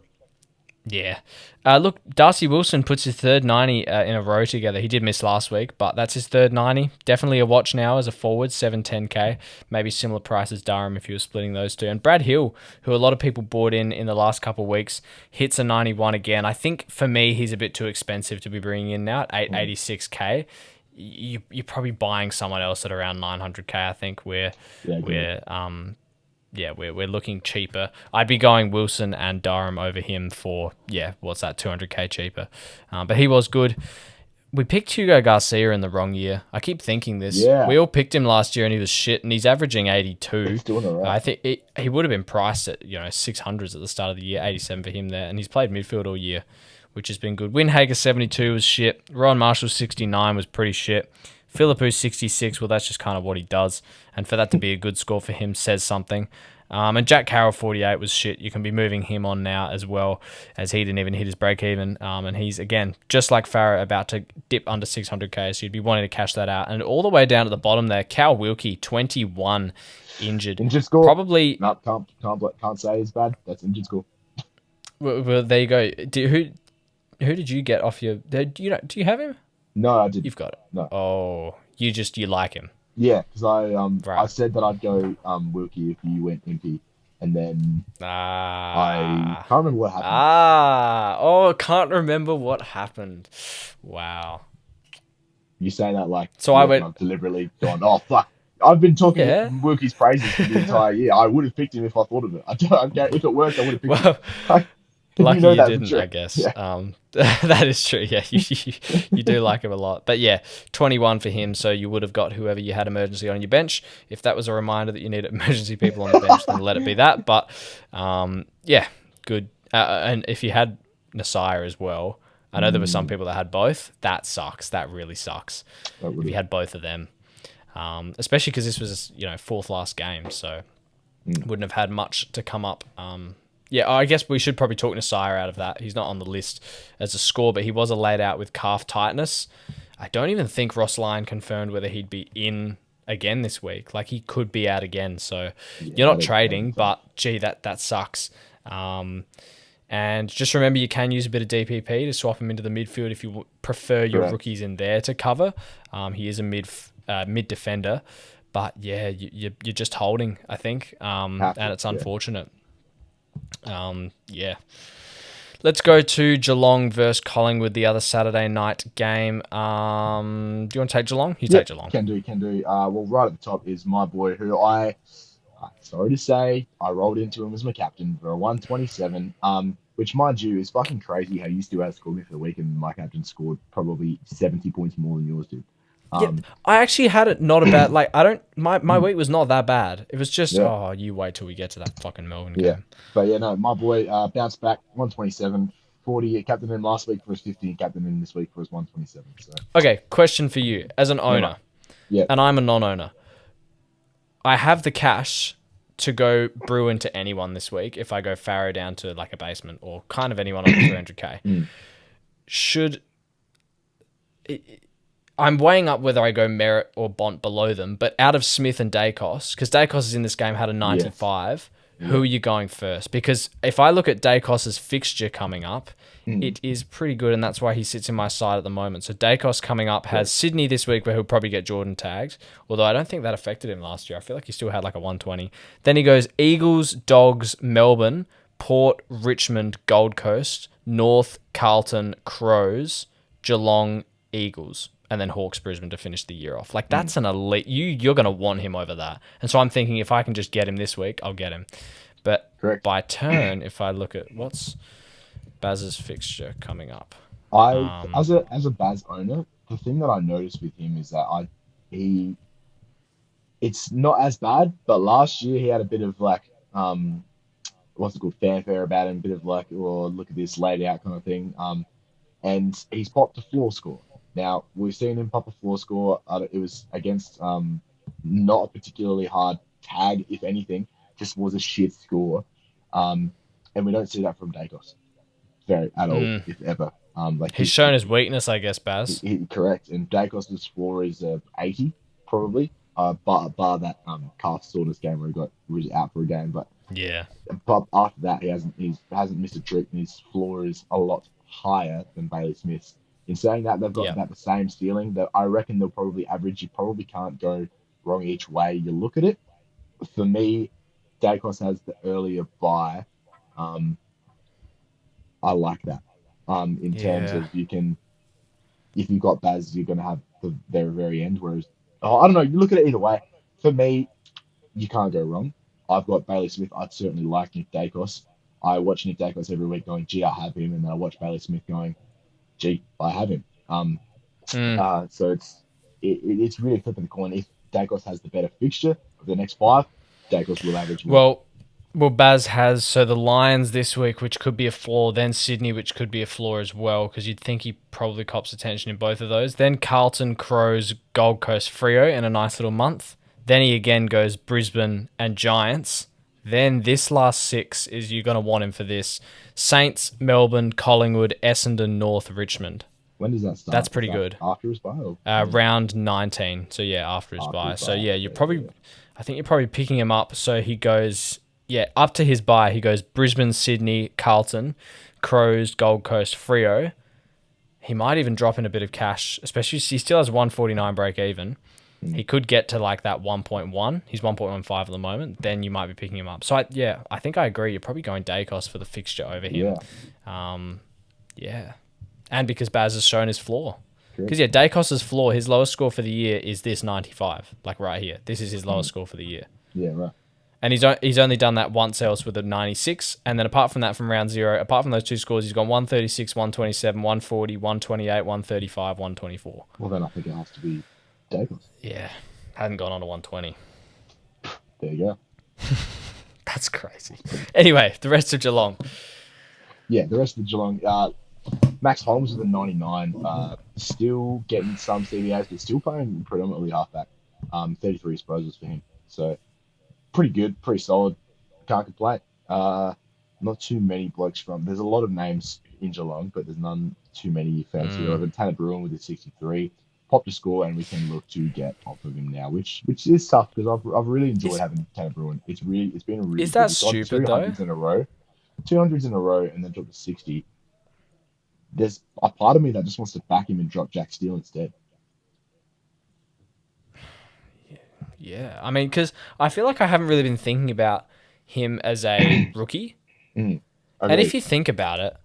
Yeah. Look, Darcy Wilson puts his third 90 in a row together. He did miss last week, but that's his third 90. Definitely a watch now as a forward, 710k. Maybe similar price as Durham if you were splitting those two. And Brad Hill, who a lot of people bought in the last couple of weeks, hits a 91 again. I think for me, he's a bit too expensive to be bringing in now at 886k. You're probably buying someone else at around 900k, I think, where we're looking cheaper. I'd be going Wilson and Durham over him for, what's that, 200k cheaper. But he was good. We picked Hugo Garcia in the wrong year. I keep thinking this. Yeah. We all picked him last year and he was shit, and he's averaging 82. He's doing all right. I think he would have been priced at 600s at the start of the year, 87 for him there, and he's played midfield all year, which has been good. Windhager 72 was shit. Rowan Marshall 69 was pretty shit. Philippou 66, well, that's just kind of what he does. And for that to be a good score for him says something. And Jack Carroll 48 was shit. You can be moving him on now as well, as he didn't even hit his break even. And he's, again, just like Farah, about to dip under 600k, so you'd be wanting to cash that out. And all the way down at the bottom there, Cal Wilkie, 21 injured. Injured score. Probably. No, can't say it's bad. That's injured score. Well, there you go. Who did you get off your... Do you have him? No, I didn't. You've got it. No. Oh, you like him. Yeah, because I Right. I said that I'd go Wilkie if you went Impy, and then I can't remember what happened. Can't remember what happened. Wow. You say that like So I went... I've deliberately gone, oh fuck. I've been talking Wilkie's praises for the entire year. I would have picked him if I thought of it. If it worked, I would have picked him. Lucky you didn't, I guess. Yeah. That is true. Yeah, you do like him a lot. But yeah, 21 for him, so you would have got whoever you had emergency on your bench. If that was a reminder that you need emergency people on the bench, then let it be that. But yeah, good. And if you had Nasir as well, I know there were some people that had both. That sucks. That really sucks. If you had both of them. Especially because this was, fourth last game, so wouldn't have had much to come up. Yeah, I guess we should probably talk Nasir out of that. He's not on the list as a score, but he was laid out with calf tightness. I don't even think Ross Lyon confirmed whether he'd be in again this week. Like, he could be out again, so you're not trading, but gee, that sucks. And just remember, you can use a bit of DPP to swap him into the midfield if you prefer your rookies in there to cover. He is a mid defender, but yeah, you're just holding, I think, and it's unfortunate. Yeah. Let's go to Geelong versus Collingwood, the other Saturday night game. Do you want to take Geelong? Take Geelong. Can do. Well, right at the top is my boy, who sorry to say, I rolled into him as my captain for a 127. which, mind you, is fucking crazy how you still outscored me for the week and my captain scored probably 70 points more than yours did. Yeah, I actually had it not a bad. Like I don't. My Mm, week was not that bad. It was just yeah, oh, you wait till we get to that fucking Melbourne yeah. game. But yeah, no, my boy bounced back 127, 40. Captain in last week for his 50, and captain in this week for his 127. So, Okay, question for you as an yeah, mate. owner, Yeah, and I'm a non-owner. I have the cash to go Bruin to anyone this week if I go Farrow down to like a basement or kind of anyone under 300k. mm, Should I'm weighing up whether I go Merritt or Bont below them, but out of Smith and Dacos, because Dacos is in this game had a yes, 95, yeah, who are you going first? Because if I look at Dacos's fixture coming up, mm, it is pretty good, and that's why he sits in my side at the moment. So Dacos coming up has correct. Sydney this week, where he'll probably get Jordan tagged, although I don't think that affected him last year. I feel like he still had like a 120. Then he goes Eagles, Dogs, Melbourne, Port, Richmond, Gold Coast, North, Carlton, Crows, Geelong, Eagles, and then Hawks Brisbane to finish the year off. Like Mm, that's an elite. You're gonna want him over that. And so I'm thinking if I can just get him this week, I'll get him. But correct. by turn, if I look at what's Baz's fixture coming up, I um, as a Baz owner, the thing that I noticed with him is that he it's not as bad, but last year he had a bit of like what's it called fanfare about him, a bit of like, oh look at this laid out kind of thing. And he's popped a floor score. Now we've seen him pop a floor score. It was against not a particularly hard tag, if anything, just was a shit score. Um, and we don't see that from Dacos very at all, mm, if ever. Like he's shown his weakness, I guess. Baz. correct, and Dacos's floor is 80 probably. Bar that calf soreness game where he was out for a game, Yeah, but after that he hasn't missed a trick, and his floor is a lot higher than Bailey Smith's. In saying that, they've got yeah, about the same ceiling. That I reckon they'll probably average. You probably can't go wrong each way you look at it. For me, Dacos has the earlier buy. Um, I like that. In terms yeah, of you can, if you've got Baz, you're going to have the very, very end. Whereas, oh, I don't know, you look at it either way. For me, you can't go wrong. I've got Bailey Smith. I'd certainly like Nick Dacos. I watch Nick Dacos every week going, gee, I have him. And then I watch Bailey Smith going, gee, I have him. mm. So it's really flipping the coin. If Dacos has the better fixture of the next five, Dacos will average more. Well, well, Baz has so the Lions this week, which could be a flaw. Then Sydney, which could be a flaw as well, because you'd think he probably cops attention in both of those. Then Carlton, Crows, Gold Coast, Frio in a nice little month. Then he again goes Brisbane and Giants. Then this last six is you're gonna want him for this: Saints, Melbourne, Collingwood, Essendon, North, Richmond. When does that That's start? Is pretty that good. after his buy or when is it? Round 19. So yeah, after his After bye. his So buy. yeah, you're Okay, yeah, probably yeah. I think you're probably picking him up. So he goes, yeah, up to his bye. He goes Brisbane, Sydney, Carlton, Crows, Gold Coast, Frio. He might even drop in a bit of cash, especially he still has 149 break even. Mm, He could get to like that 1.1. He's 1.15 at the moment. Then you might be picking him up. So I think I agree. You're probably going Dacos for the fixture over him. yeah, Um, yeah, and because Baz has shown his floor. Because correct. yeah, Dacos's floor, his lowest score for the year is this 95, like right here. This is his lowest Mm, score for the year, yeah, right. and he's only done that once else with a 96. And then apart from that, from round zero, apart from those two scores, he's gone 136, 127, 140, 128, 135, 124. Well, then I think it has to be Dacos. Yeah, hadn't gone on to 120. There you go. That's crazy. Anyway, the rest of Geelong. Yeah, the rest of the Geelong. Max Holmes with a 99. Still getting some CBAs, but still playing predominantly halfback. 33 disposals for him. So pretty good, pretty solid. Can't complain. Not too many blokes from. There's a lot of names in Geelong, but there's none too many you fancy Mm. over. Tanner Bruin with a 63. Popped a score, and we can look to get off of him now, which is tough because I've really enjoyed Is having Tanner Bruin. It's been really is good. that He's gone stupid though? in a row, 200s in a row, and then dropped to 60. There's a part of me that just wants to back him and drop Jack Steele instead. Yeah, I mean, because I feel like I haven't really been thinking about him as a rookie. Mm, And if agreed. you think about it,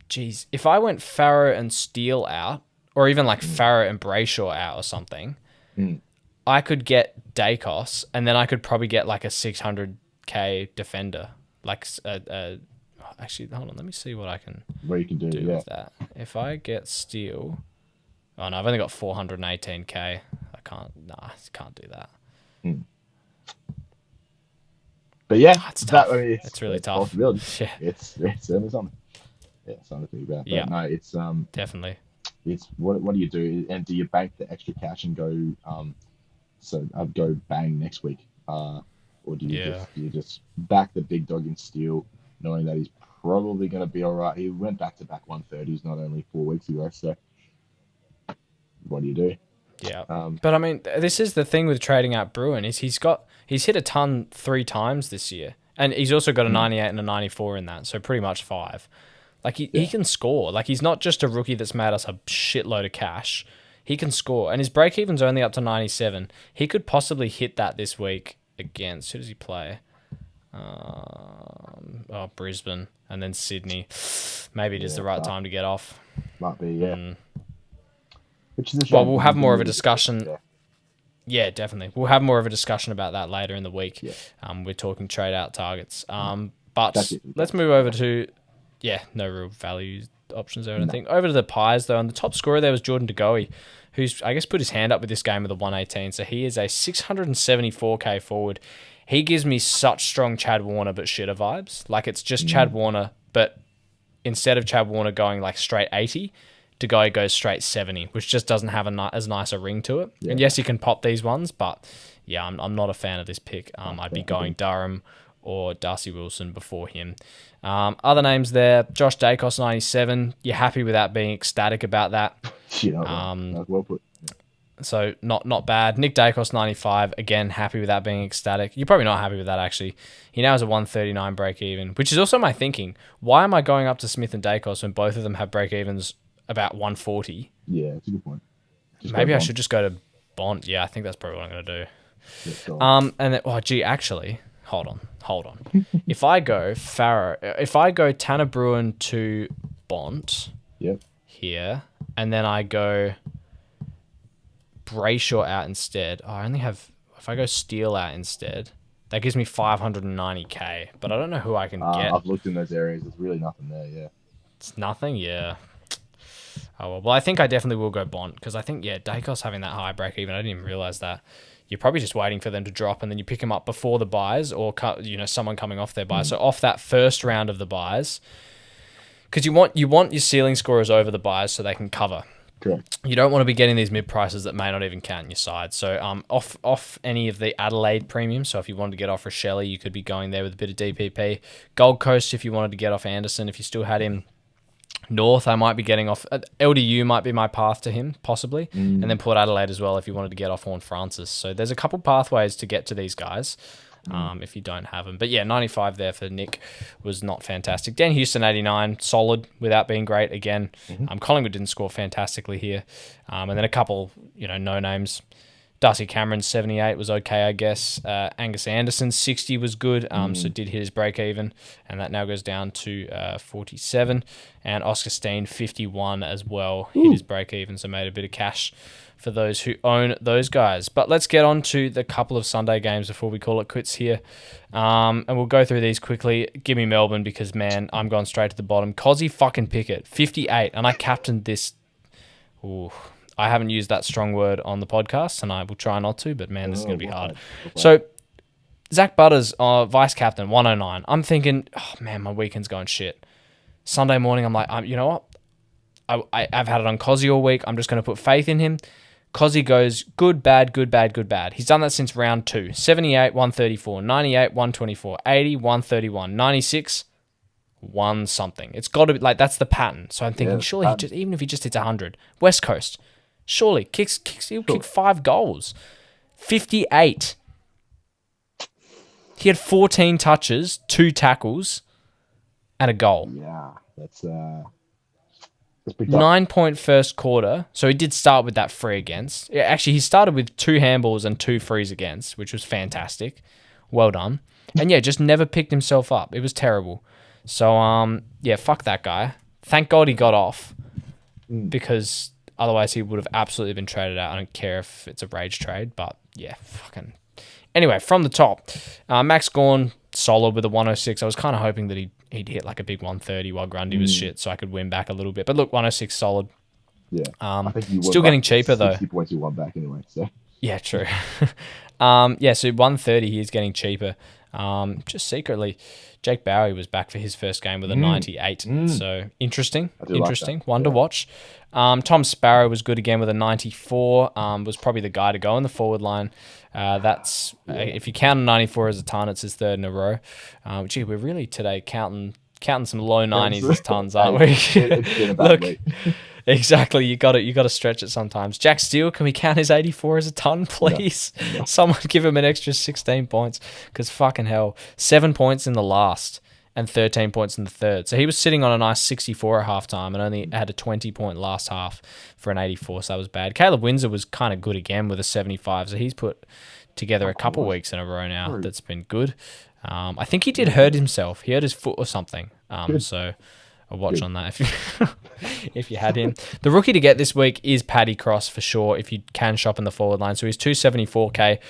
geez, if I went Farrow and Steele out, or even like Mm, Farrow and Brayshaw out or something, mm, I could get Dacos, and then I could probably get like a 600k defender, like Actually, hold on. Let me see what I can Where you can do, do with that. If I get Steele... Oh, no, I've only got 418k. I can't do that. Hmm. But yeah, It's tough. It's really it's a tough. possibility. Yeah. It's certainly something. Yeah, something to think about. Yeah, But no, definitely. it's what do you do? And do you bank the extra cash and go so I'd go bang next week, or Yeah. do you just back the big dog in steel, knowing that he's probably going to be all right? He went back to back 130s not only 4 weeks ago, so what do you do? Yeah. Um, But I mean, this is the thing with trading out Bruin is he's hit a ton 3 times this year. And he's also got a mm, 98 and a 94 in that, so pretty much 5. Like he yeah, can score. Like he's not just a rookie that's made us a shitload of cash. He can score. And his break even's only up to 97. He could possibly hit that this week against who does he play? Brisbane and then Sydney. Maybe it is yeah, the right tough. time to get off. Might be, yeah. Which is a Well, shame we'll because have he's been more of a really good. discussion. Yeah, Yeah, definitely. We'll have more of a discussion about that later in the week. yeah, We're talking trade out targets. that's But it. let's move over to, no real value options there, I don't No, think. Over to the Pies, though. And the top scorer there was Jordan DeGoey, who's, I guess, put his hand up with this game with a 118. So he is a 674k forward. He gives me such strong Chad Warner but shitter vibes. Like, it's just Chad mm, Warner, but instead of Chad Warner going like straight 80, DeGoey goes straight 70, which just doesn't have as nice a ring to it. yeah, And yes, you can pop these ones, but yeah, I'm not a fan of this pick. I'd be going agree. Durham or Darcy Wilson before him. Other names there, Josh Dacos, 97. You're happy with that, being ecstatic about that. Shit, not wrong. That's well put. So not bad. Nick Dacos, 95. Again, happy with that, being ecstatic. You're probably not happy with that, actually. He now has a 139 break even, which is also my thinking. Why am I going up to Smith and Dacos when both of them have break evens about 140? Yeah, it's a good point. Just go Maybe I Bond. should just go to Bont. Yeah, I think that's probably what I'm going to do. Yeah, go on. And then, actually, hold on. If I go Tanner Bruin to Bont Yep. here, and then I go Brayshaw out instead. Oh, I only have, if I go Steele out instead, that gives me 590k. But I don't know who I can get. I've looked in those areas. There's really nothing there. Yeah. It's nothing. Yeah. Oh well, I think I definitely will go Bont because I think Dacos having that high break even. I didn't even realize that. You're probably just waiting for them to drop and then you pick them up before the buys or someone coming off their buy. So off that first round of the buys, because you want your ceiling scorers over the buys so they can cover. Correct. You don't want to be getting these mid prices that may not even count in your side. So off any of the Adelaide premiums. So if you wanted to get off Rochelle, you could be going there with a bit of DPP. Gold Coast, if you wanted to get off Anderson, if you still had him. North, I might be getting off. LDU might be my path to him, possibly. And then Port Adelaide as well if you wanted to get off Horn Francis. So there's a couple pathways to get to these guys if you don't have them. But yeah, 95 there for Nick was not fantastic. Dan Houston, 89, solid without being great again. Collingwood didn't score fantastically here. And then a couple, no names. Darcy Cameron, 78 was okay, I guess. Angus Anderson, 60 was good, so did hit his break even, and that now goes down to 47. And Oscar Steen, 51 as well, hit his break even, so made a bit of cash for those who own those guys. But let's get on to the couple of Sunday games before we call it quits here. And we'll go through these quickly. Give me Melbourne because, man, I'm going straight to the bottom. Cozzy fucking Pickett, 58, and I captained this. Ooh. I haven't used that strong word on the podcast, and I will try not to, but man, this is going to be hard. So, Zach Butters, vice captain, 109. I'm thinking, oh man, my weekend's going shit. Sunday morning, I'm like, you know what? I've had it on Cozzy all week. I'm just going to put faith in him. Cozzy goes good, bad, good, bad, good, bad. He's done that since round 2. 78, 134, 98, 124, 80, 131, 96, 1 something. It's got to be, that's the pattern. So I'm thinking, surely, even if he just hits 100, West Coast, surely, he'll kick 5 goals. 58. He had 14 touches, 2 tackles, and a goal. Yeah, that's pretty tough. 9-point first quarter. So he did start with that free against. Yeah, actually, he started with 2 handballs and 2 frees against, which was fantastic. Well done. And just never picked himself up. It was terrible. So, fuck that guy. Thank God he got off because otherwise he would have absolutely been traded out. I don't care if it's a rage trade, but Anyway, from the top, Max Gawn, solid with a 106. I was kind of hoping that he'd hit like a big 130 while Grundy was Mm, shit, so I could win back a little bit. But look, 106 solid. yeah. I think you won Still like getting cheaper though. 60 points you won back anyway. So Yeah, true. Yeah, so 130 he is getting cheaper. Just secretly, Jake Bowie was back for his first game with a mm, 98. mm. So interesting, I do like that. interesting. One to Yeah. watch. Tom Sparrow was good again with a 94. Was probably the guy to go in the forward line. That's Yeah. if you count a 94 as a ton, it's his third in a row. Gee, we're really today counting some low 90s as tons, aren't Hey, we? it's been a bad Look, week. exactly. You got to stretch it sometimes. Jack Steele, can we count his 84 as a ton, No, please? no. Someone give him an extra 16 points, because fucking hell, 7 points in the last and 13 points in the third. So he was sitting on a nice 64 at halftime and only had a 20-point last half for an 84. So that was bad. Caleb Windsor was kind of good again with a 75. So he's put together a couple What? weeks in a row now. Bro, That's been good. I think he did yeah. hurt himself. He hurt his foot or something. Good. So a watch Good. on that if you if you had him. The rookie to get this week is Paddy Cross for sure, if you can shop in the forward line. So he's 274k,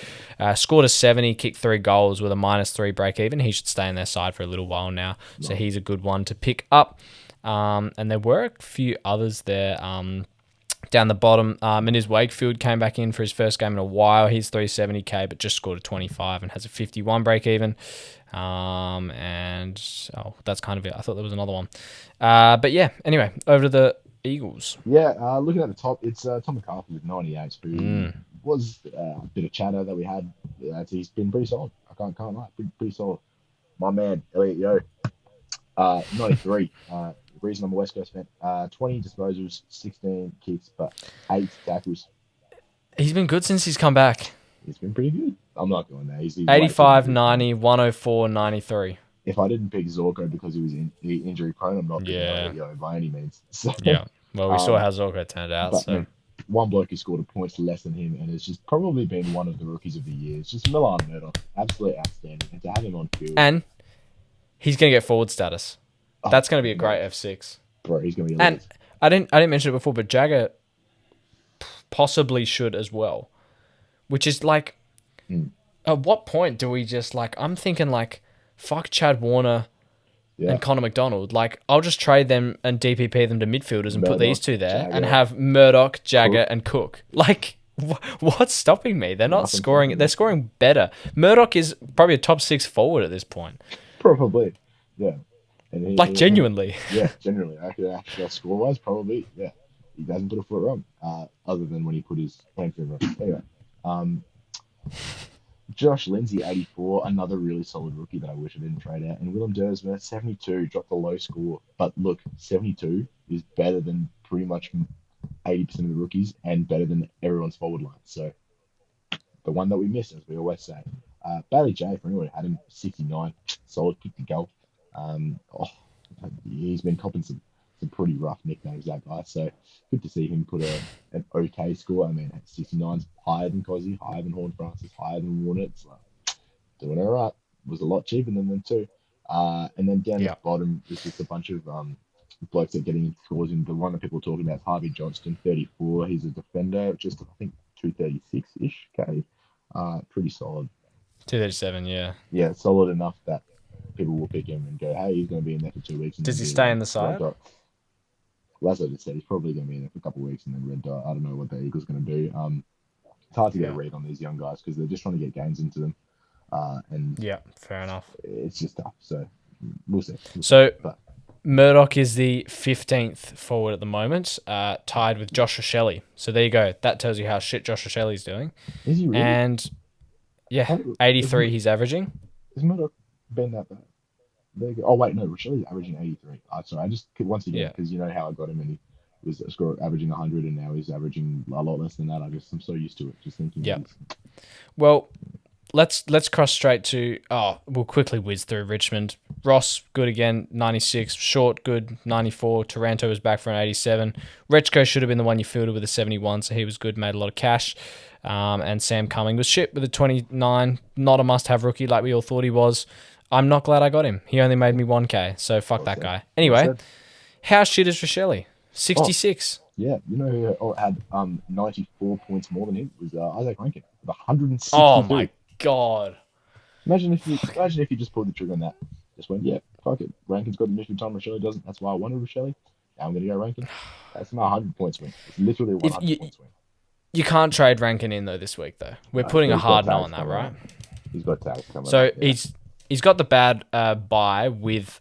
scored a 70, kicked 3 goals with a -3 break even. He should stay in their side for a little while now. So Nice. he's a good one to pick up. And there were a few others there. Down the bottom, Menez Wakefield came back in for his first game in a while. He's 370k, but just scored a 25 and has a 51 break even. And that's kind of it. I thought there was another one. But yeah, anyway, over to the Eagles. Yeah, looking at the top, it's Tom McCarthy with 98, who Mm. was a bit of chatter that we had. He's been pretty solid. I can't lie, pretty solid. My man, Elliot Yo, 93. Reason I'm a West Coast fan. 20 disposals, 16 kicks, but 8 tackles. He's been good since he's come back. He's been pretty good. I'm not going there. He's way too 85, good. 90, 104, 93. If I didn't pick Zorko because he was injury prone, I'm not picking Yeah. Elliot Yo by any means. So, Yeah. Well, we saw Um, how Zorko turned out. but So man, one bloke who scored a points less than him and has just probably been one of the rookies of the year. It's just Milan Murdoch. Absolutely outstanding. And to have him on field, and he's gonna get forward status. oh, That's gonna be a no, great F6. bro, he's going to be And elite. I didn't mention it before, but Jagger possibly should as well. Which is like, Mm. at what point do we just like? I'm thinking like, fuck Chad Warner Yeah. and Connor McDonald. Like, I'll just trade them and DPP them to midfielders and put Murdoch, these two there Jagger, and have Murdoch, Jagger, Cook. and Cook. Like, what's stopping me? They're not Nothing's scoring. stopping They're me. scoring better. Murdoch is probably a top 6 forward at this point. Probably. Yeah. And Like, genuinely. Yeah, genuinely. Actually, score wise, probably. Yeah. He doesn't put a foot wrong, other than when he put his hamstring wrong. Anyway, Josh Lindsay, 84, another really solid rookie that I wish I didn't trade out. And Willem Dersma, 72, dropped a low score. But look, 72 is better than pretty much 80% of the rookies and better than everyone's forward line. So the one that we missed, as we always say. Bailey J, for anyone who had him, 69, solid, kick the goal. He's been copping some pretty rough nicknames, that guy. So good to see him put an okay score. I mean, 69's higher than Cozzy, higher than Horn Francis, higher than Warner. It's like, doing all right. Was a lot cheaper than them too. And then down Yeah. the bottom is just a bunch of blokes that are getting scores. And the one that people are talking about is Harvey Johnston, 34. He's a defender, just I think 236-ish K. Pretty solid. 237, yeah. Yeah, solid enough that people will pick him and go, hey, he's going to be in there for 2 weeks. And Does then he be stay red in the side? dot. Lazo just said he's probably going to be in there for a couple of weeks and then red dot. I don't know what the Eagles going to do. It's hard to get a read on these young guys because they're just trying to get games into them. And Yeah, fair enough. it's just tough. So we'll see. So But Murdoch is the 15th forward at the moment, tied with Josh Shelley. So there you go. That tells you how shit Josh Shelley's doing. is he really? And yeah, 83 he's averaging. Is Murdoch been that bad? There you go. Oh, wait, no, Rochelle's averaging 83. Sorry, I just, once again, Yeah. because you know how I got him and he was averaging 100 and now he's averaging a lot less than that. I'm so used to it, just thinking. Yeah. Well, let's cross straight to, we'll quickly whiz through Richmond. Ross, good again, 96. Short, good, 94. Taranto was back for an 87. Rechko should have been the one you fielded with a 71, so he was good, made a lot of cash. And Sam Cumming was shit with a 29. Not a must-have rookie like we all thought he was. I'm not glad I got him. He only made me 1K, so fuck that guy. Anyway, how shit is Rochelle? 66. Yeah, you know who had 94 points more than him was Isaac Rankin with 162. Oh my god. Imagine if you just pulled the trigger on that. Just went, yeah, fuck it. Rankin's got the midfield time. Rochelle doesn't. That's why I wanted Rochelle. Now I'm going to go Rankin. That's my 100-point swing. It's literally a If 100-point swing. you can't trade Rankin in though this week though, we're No, putting but a he's got hard no tags on that, coming right? up. He's got tags coming So up. Yeah. he's got the bad bye with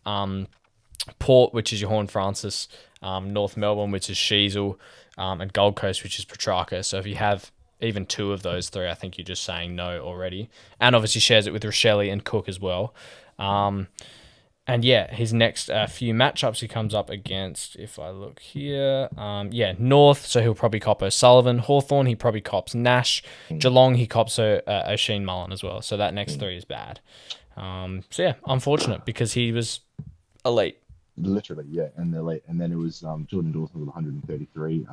Port, which is your Horn Francis, North Melbourne, which is Sheasel, and Gold Coast, which is Petrarca. So if you have even two of those three, I think you're just saying no already. And obviously shares it with Rochelle and Cook as well. And yeah, his next few matchups he comes up against, if I look here, North, so he'll probably cop O'Sullivan. Hawthorn, he probably cops Nash. Geelong, he cops O'Sheen Mullen as well. So that next three is bad. So yeah, unfortunate because he was elite. Literally, yeah, and they're late. And then it was Jordan Dawson with 133.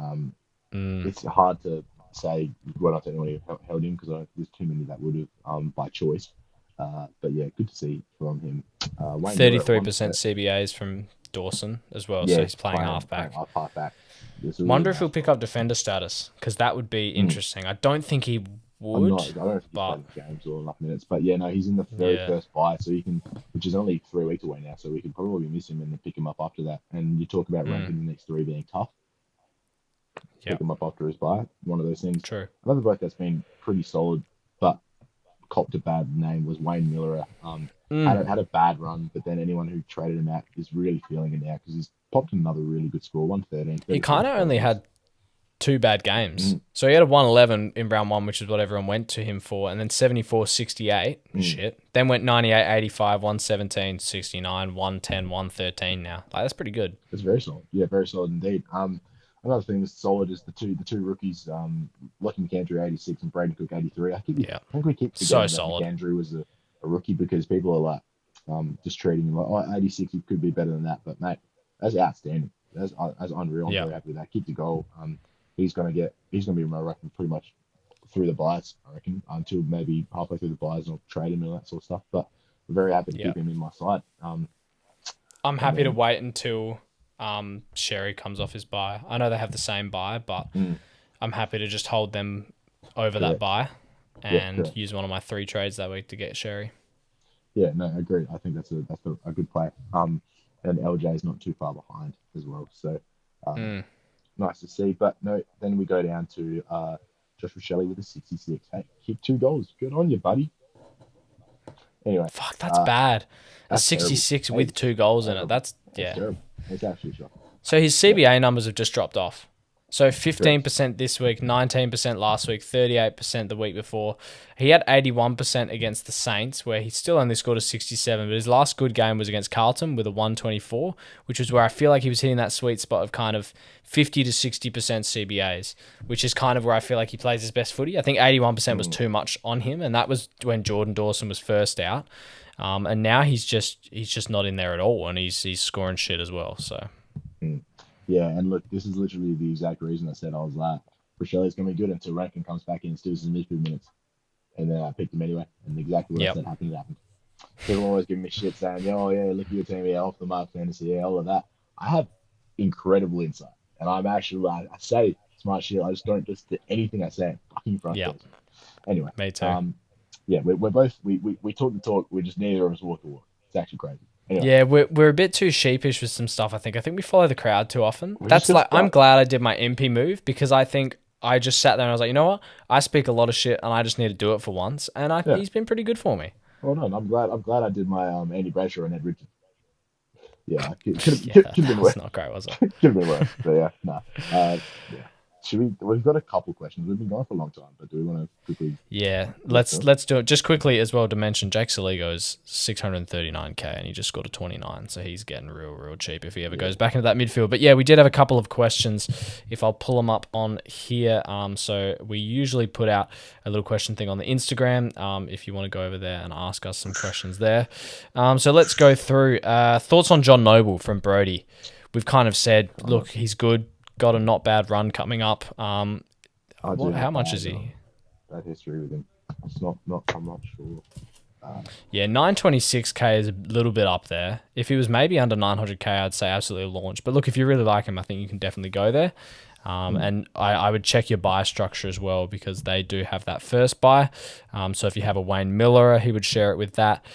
It's hard to say whether or not anyone held him because I don't think there's too many that would have by choice. But yeah, good to see from him. 33% CBAs from Dawson as well, so he's playing halfback. Halfback. Wonder if he'll pick up defender status because that would be interesting. I don't think he would. I don't know if he's played games or enough minutes, but yeah, no, he's in the very first bye, so you can, which is only 3 weeks away now, so we can probably miss him and then pick him up after that. And you talk about ranking the next three being tough. Pick him up after his bye. One of those things. True. Another bloke that's been pretty solid, but copped a bad name was Wayne Miller. Had a bad run, but then anyone who traded him out is really feeling it now because he's popped another really good score, 113. He kind of only had 2 bad games. So he had a 111 in round 1, which is what everyone went to him for, and then 74-68. Shit. Then went 98-85, 117, 69, 110, 113 now. Like, that's pretty good. It's very solid. Yeah, very solid indeed. Another thing that's solid is the two rookies, Lockie McAndrew 86 and Braden Cook 83. I think we keep forgetting that McAndrew was a rookie because people are like just treating him like 86. He could be better than that, but mate, that's outstanding. That's unreal. I'm very happy with that. Kick the goal. He's gonna be, I reckon, pretty much through the buys. I reckon until maybe halfway through the buys, and I'll trade him and all that sort of stuff. But I'm very happy to keep him in my side. I'm happy to wait until Sherry comes off his bye. I know they have the same bye, but I'm happy to just hold them over that bye and use one of my 3 trades that week to get Sherry. Yeah, no, I agree. I think that's a good play. And LJ is not too far behind as well. So nice to see. But no, then we go down to Joshua Shelley with a 66. Hey, kick 2 goals. Good on you, buddy. Anyway. Fuck, that's bad. A 66 terrible. With 2 goals in it. That's terrible. It's actually shocking. So his CBA numbers have just dropped off. So 15% this week, 19% last week, 38% the week before. He had 81% against the Saints, where he still only scored a 67, but his last good game was against Carlton with a 124, which was where I feel like he was hitting that sweet spot of kind of 50 to 60% CBAs, which is kind of where I feel like he plays his best footy. I think 81% was too much on him, and that was when Jordan Dawson was first out. And now he's just not in there at all, and he's scoring shit as well. So. Yeah, and look, this is literally the exact reason I said I was like, Rochelle's going to be good until Rankin comes back in and steals his midfield minutes. And then I picked him anyway, and exactly what I said happened. People always give me shit saying, oh, yeah, look at your team, yeah, off the mark fantasy, yeah, all of that. I have incredible insight, and I'm actually, I say smart shit, I just don't just do anything I say fucking frustrates me. Anyway. Me too. Yeah, we're both, we talk the talk, we just neither of us walk the walk. It's actually crazy. Anyway. Yeah, we're a bit too sheepish with some stuff. I think we follow the crowd too often. That's like I'm glad I did my MP move because I think I just sat there and I was like, you know what? I speak a lot of shit and I just need to do it for once. And he's been pretty good for me. Well, no, I'm glad I did my Andy Bradshaw and Ed Richards. Yeah, could have been worse. That's not great, was it? Could have been worse. But yeah, no. Yeah. We've got a couple questions. We've been going for a long time, but do we want to quickly? Yeah, let's do it just quickly as well to mention Jake Saligo is 639k and he just scored a 29, so he's getting real cheap if he ever goes back into that midfield. But yeah, we did have a couple of questions. If I'll pull them up on here, so we usually put out a little question thing on the Instagram. If you want to go over there and ask us some questions there. So let's go through thoughts on John Noble from Brody. We've kind of said, look, he's good. Got a not bad run coming up. How much is he? Bad history with him. It's not. I'm not sure. Yeah, 926k is a little bit up there. If he was maybe under 900k, I'd say absolutely launch. But look, if you really like him, I think you can definitely go there. And I would check your buy structure as well because they do have that first buy. So if you have a Wayne Miller, he would share it with that.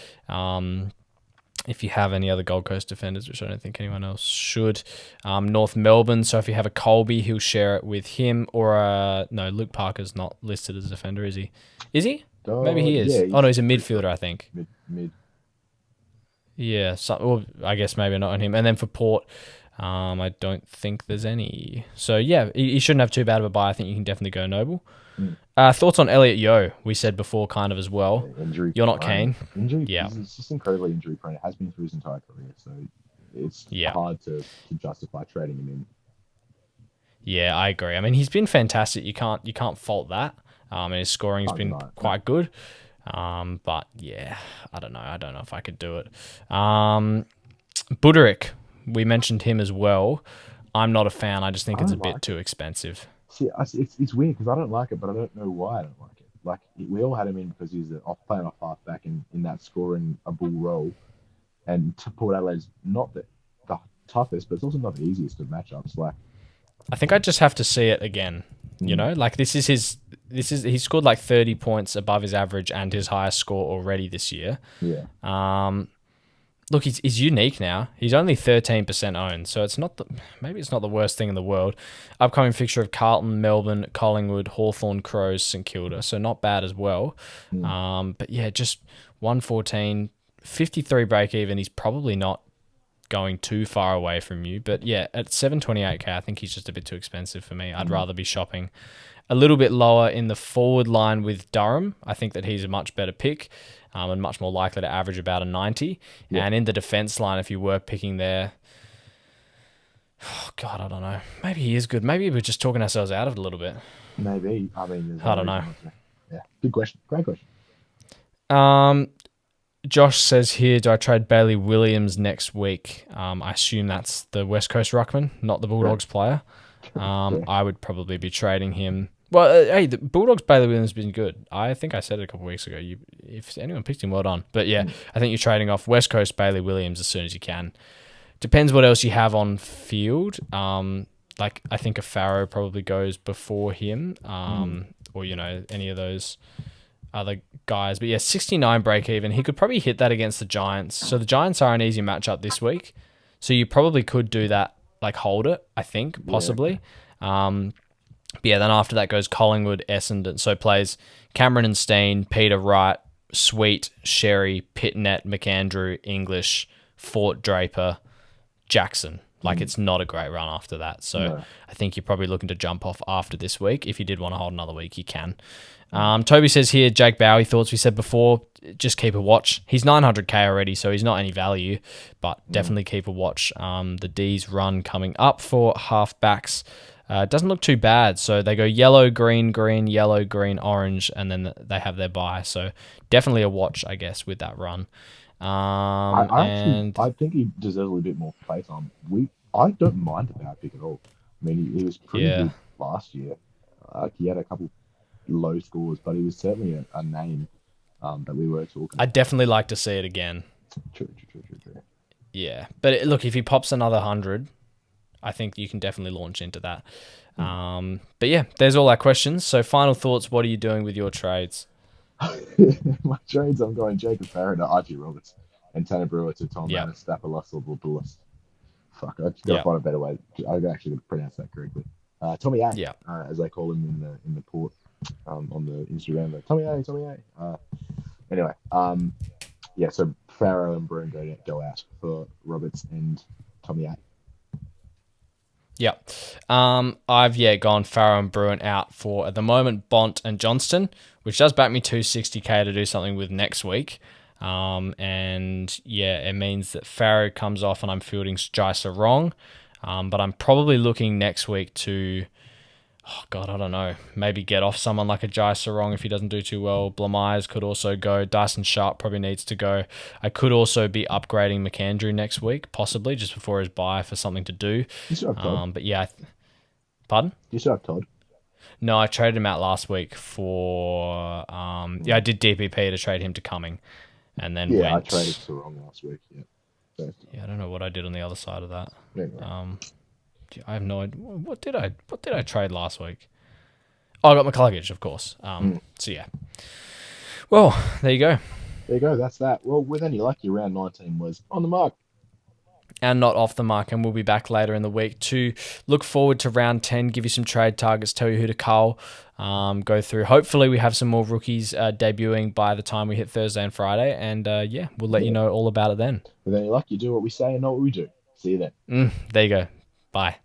if you have any other Gold Coast defenders, which I don't think anyone else should. North Melbourne, so if you have a Colby, he'll share it with him. Or, no, Luke Parker's not listed as a defender, is he? Is he? Maybe he Yeah, is. Oh, no, he's a midfielder, I think. Mid. Yeah, well, I guess maybe not on him. And then for Port, I don't think there's any. So, yeah, he shouldn't have too bad of a buy. I think you can definitely go Noble. Thoughts on Elliot Yeo? We said before kind of as well. Injury. You're not keen? Injury. Yeah. He's just incredibly injury prone. It has been through his entire career, so it's hard to justify trading him in. Yeah, I agree. I mean, he's been fantastic. You can't fault that. And his scoring's been quite good. But yeah, I don't know. I don't know if I could do it. Buderick, we mentioned him as well. I'm not a fan. I just think it's a bit too expensive. See, it's weird because I don't like it, but I don't know why I don't like it. Like, we all had him in because he's playing off half-back in that scoring a bull role. And to Port Adelaide's not the toughest, but it's also not the easiest of matchups. Like, I think I just have to see it again. You know, like he scored like 30 points above his average and his highest score already this year. Yeah. Look, he's unique now. He's only 13% owned, so maybe it's not the worst thing in the world. Upcoming fixture of Carlton, Melbourne, Collingwood, Hawthorn, Crows, St Kilda, so not bad as well. But yeah, just 114, 53 break even. He's probably not going too far away from you, but yeah, at 728k, I think he's just a bit too expensive for me. I'd rather be shopping a little bit lower in the forward line with Durham. I think that he's a much better pick. And much more likely to average about a 90. Yeah. And in the defense line, if you were picking there, oh God, I don't know. Maybe he is good. Maybe we're just talking ourselves out of it a little bit. Maybe. I mean, I don't know. Yeah, good question. Great question. Josh says here, do I trade Bailey Williams next week? I assume that's the West Coast ruckman, not the Bulldogs player. I would probably be trading him. Well, hey, the Bulldogs Bailey Williams has been good. I think I said it a couple of weeks ago. If anyone picked him, well done. But yeah, I think you're trading off West Coast Bailey Williams as soon as you can. Depends what else you have on field. Like I think a Farrow probably goes before him, or any of those other guys. But yeah, 69 break even. He could probably hit that against the Giants. So the Giants are an easy matchup this week. So you probably could do that, like hold it. I think possibly. Yeah. But yeah, then after that goes Collingwood, Essendon. So plays Cameron and Steen, Peter Wright, Sweet, Sherry, Pitnet, McAndrew, English, Fort Draper, Jackson. Like it's not a great run after that. So I think you're probably looking to jump off after this week. If you did want to hold another week, you can. Toby says here, Jake Bowie thoughts. We said before, just keep a watch. He's 900k already, so he's not any value, but definitely keep a watch. The D's run coming up for halfbacks. Doesn't look too bad. So they go yellow, green, green, yellow, green, orange, and then they have their bye. So definitely a watch, I guess, with that run. I think he deserves a little bit more playtime. I don't mind the power pick at all. I mean, he was pretty good last year. He had a couple low scores, but he was certainly a name that we were talking about. I'd definitely like to see it again. True. Yeah. But look, if he pops another 100... I think you can definitely launch into that. But yeah, there's all our questions. So final thoughts, what are you doing with your trades? My trades, I'm going Jacob Farrow to Archie Roberts and Tanner Brewer to Tom Stapalosopoulos. Fuck, I just got to find a better way. I actually pronounce that correctly. Tommy A, as they call him in the port on the Instagram. Tommy A. Anyway, so Farrow and Brewer go out for Roberts and Tommy A. Yep. I've gone Farrow and Bruin out for, at the moment, Bont and Johnston, which does back me 260k to do something with next week. It means that Farrow comes off and I'm fielding Jai Sarong. But I'm probably looking next week to, I don't know, maybe get off someone like a Jai Sarong if he doesn't do too well. Blamires could also go. Dyson Sharp probably needs to go. I could also be upgrading McAndrew next week, possibly, just before his bye for something to do. You still have Todd. But yeah, pardon? You still have Todd? No, I traded him out last week for, I did DPP to trade him to Cumming. And then I traded Sarong last week, I don't know what I did on the other side of that. Yeah, I have no idea. What did I trade last week? Oh, I got McCluggage, of course. So yeah. Well, there you go. There you go. That's that. Well, with any luck, your round 19 was on the mark. And not off the mark. And we'll be back later in the week to look forward to round 10, give you some trade targets, tell you who to cull, go through. Hopefully, we have some more rookies debuting by the time we hit Thursday and Friday. And yeah, we'll let you Yeah. know all about it then. With any luck, you do what we say and not what we do. See you then. There you go. Bye.